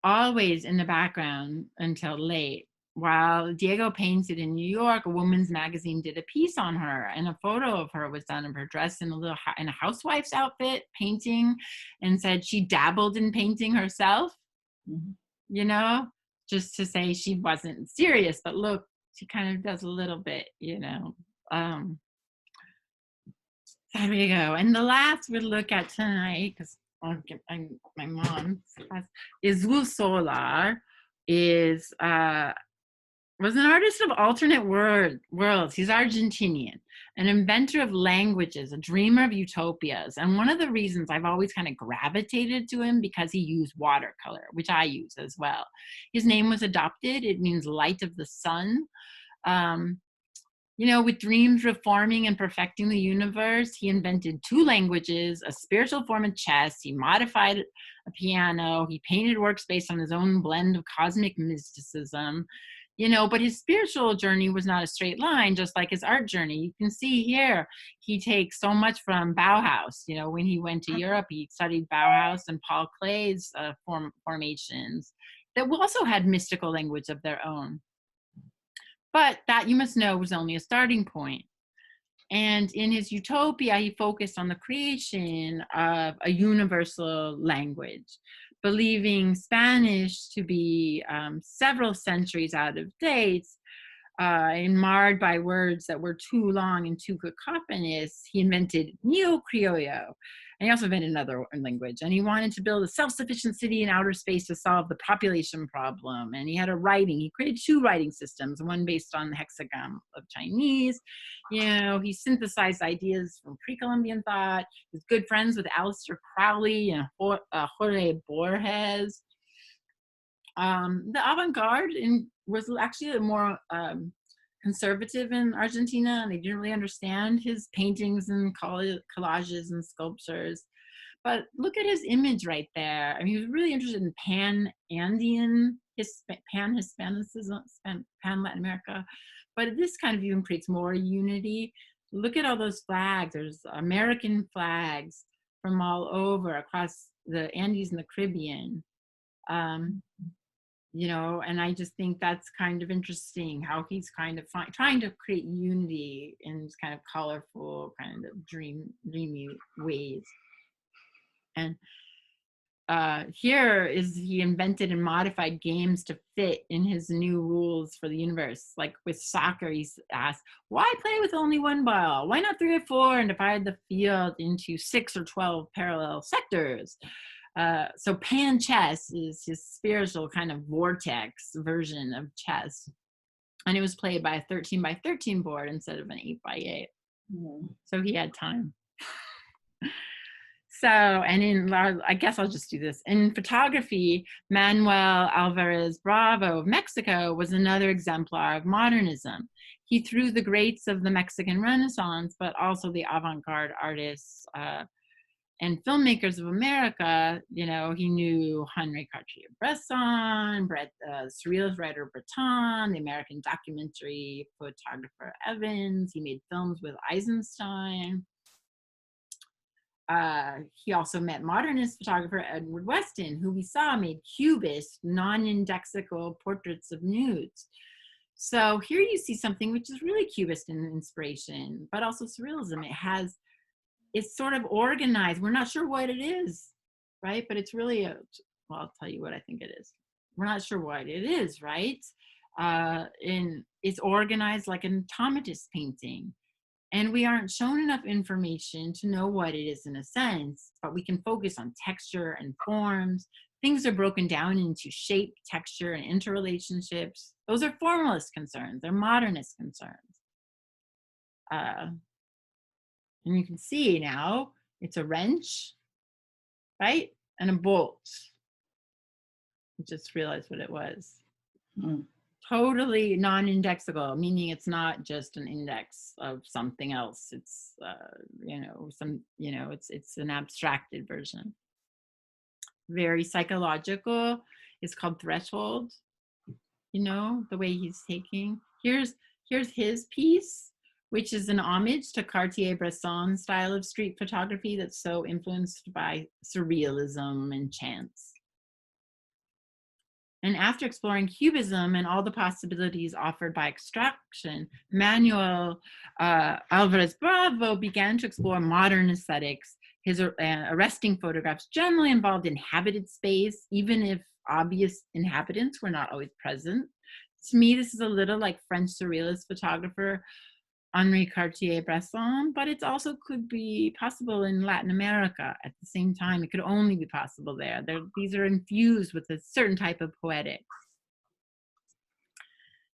always in the background until late, while Diego painted in New York, a woman's magazine did a piece on her, and a photo of her was done of her dressed in a housewife's outfit, painting, and said she dabbled in painting herself. Mm-hmm. You know, just to say she wasn't serious, but look, she kind of does a little bit, you know. There we go. And the last we'll look at tonight, because my mom is Luz Solar, is was an artist of alternate worlds. He's Argentinian, an inventor of languages, a dreamer of utopias. And one of the reasons I've always kind of gravitated to him, because he used watercolor, which I use as well. His name was adopted. It means light of the sun. You know, with dreams reforming and perfecting the universe, he invented 2 languages, a spiritual form of chess. He modified a piano. He painted works based on his own blend of cosmic mysticism. You know, but his spiritual journey was not a straight line, just like his art journey. You can see here, he takes so much from Bauhaus. You know, when he went to Europe, he studied Bauhaus and Paul Klee's formations that also had mystical language of their own. But that, you must know, was only a starting point. And in his Utopia, he focused on the creation of a universal language, believing Spanish to be several centuries out of date and marred by words that were too long and too cacophonous. He invented Neo-Criollo. And he also invented another language. And he wanted to build a self-sufficient city in outer space to solve the population problem. And he had a writing. He created 2 writing systems, one based on the hexagram of Chinese. You know, he synthesized ideas from pre-Columbian thought. He was good friends with Aleister Crowley and Jorge Borges. The avant-garde was actually a more conservative in Argentina, and they didn't really understand his paintings and collages and sculptures. But look at his image right there. I mean, he was really interested in pan-Andean, pan-Hispanicism, pan-Latin America. But this kind of even creates more unity. Look at all those flags. There's American flags from all over across the Andes and the Caribbean. You know, and I just think that's kind of interesting how he's kind of trying to create unity in these kind of colorful, kind of dreamy ways. And here is he invented and modified games to fit in his new rules for the universe. Like with soccer, he's asked, why play with only 1 ball? Why not 3 or 4 and divide the field into 6 or 12 parallel sectors? So pan chess is his spiritual kind of vortex version of chess. And it was played by a 13 by 13 board instead of an 8 by 8. So he had time. So, and I guess I'll just do this. In photography, Manuel Alvarez Bravo of Mexico was another exemplar of modernism. He threw the greats of the Mexican Renaissance, but also the avant-garde artists and filmmakers of America. You know, he knew Henri Cartier-Bresson, Surrealist writer Breton, the American documentary photographer Evans. He made films with Eisenstein. He also met modernist photographer Edward Weston, who we saw made cubist, non-indexical portraits of nudes. So here you see something which is really cubist in inspiration, but also surrealism. It's sort of organized. We're not sure what it is, right? But it's really well, I'll tell you what I think it is. We're not sure what it is, right? It's organized like an automatist painting. And we aren't shown enough information to know what it is in a sense, but we can focus on texture and forms. Things are broken down into shape, texture, and interrelationships. Those are formalist concerns. They're modernist concerns. And you can see now it's a wrench, right? And a bolt. I just realized what it was. Totally non-indexable, meaning it's not just an index of something else. It's it's an abstracted version. Very psychological. It's called threshold. You know, the way he's taking. Here's his piece, which is an homage to Cartier-Bresson's style of street photography that's so influenced by surrealism and chance. And after exploring cubism and all the possibilities offered by abstraction, Manuel Alvarez Bravo began to explore modern aesthetics. His arresting photographs generally involved inhabited space, even if obvious inhabitants were not always present. To me, this is a little like French surrealist photographer Henri Cartier-Bresson, but it also could be possible in Latin America at the same time. It could only be possible there. These are infused with a certain type of poetics.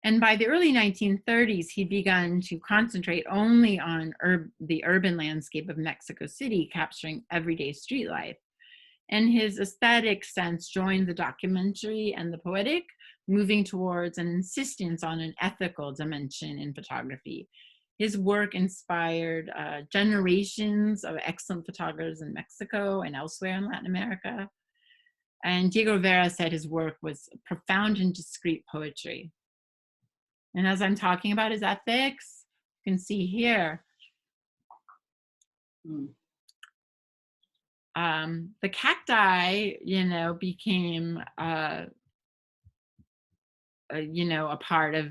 And by the early 1930s, he began to concentrate only on the urban landscape of Mexico City, capturing everyday street life. And his aesthetic sense joined the documentary and the poetic, moving towards an insistence on an ethical dimension in photography. His work inspired generations of excellent photographers in Mexico and elsewhere in Latin America. And Diego Rivera said his work was profound and discreet poetry. And as I'm talking about his ethics, you can see here, the cacti, became, a part of,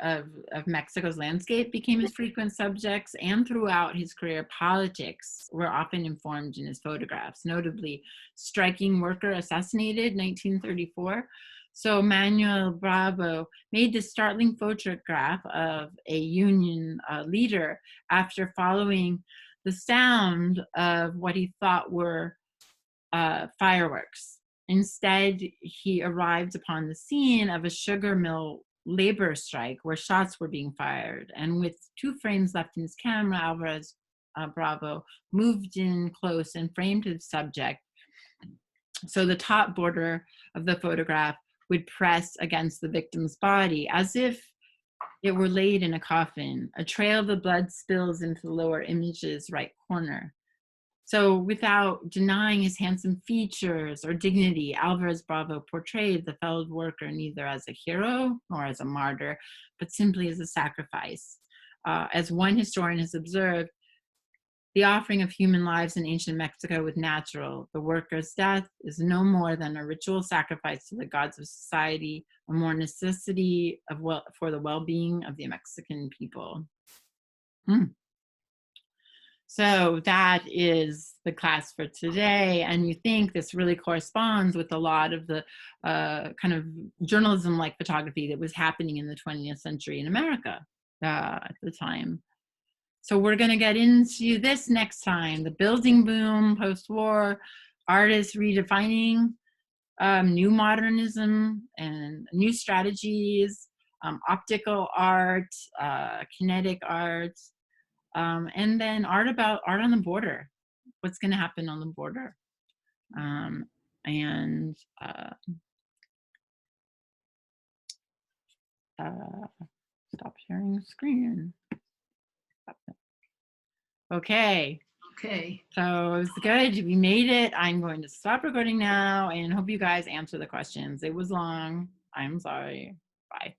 of Mexico's landscape, became his frequent subjects, and throughout his career, politics were often informed in his photographs, notably striking worker assassinated 1934. So Manuel Bravo made this startling photograph of a Union leader after following the sound of what he thought were fireworks. Instead, he arrived upon the scene of a sugar mill labor strike where shots were being fired. And with 2 frames left in his camera, Alvarez Bravo moved in close and framed his subject. So the top border of the photograph would press against the victim's body as if it were laid in a coffin. A trail of the blood spills into the lower image's right corner. So without denying his handsome features or dignity, Alvarez Bravo portrayed the felled worker neither as a hero nor as a martyr, but simply as a sacrifice. As one historian has observed, the offering of human lives in ancient Mexico was natural. The worker's death is no more than a ritual sacrifice to the gods of society, a more necessity for the well-being of the Mexican people. So that is the class for today. And you think this really corresponds with a lot of the kind of journalism-like photography that was happening in the 20th century in America at the time. So we're going to get into this next time, the building boom, post-war, artists redefining new modernism and new strategies, optical art, kinetic art, and then art on the border. What's going to happen on the border? Stop sharing the screen. Okay. Okay. So it was good. We made it. I'm going to stop recording now and hope you guys answer the questions. It was long. I'm sorry. Bye.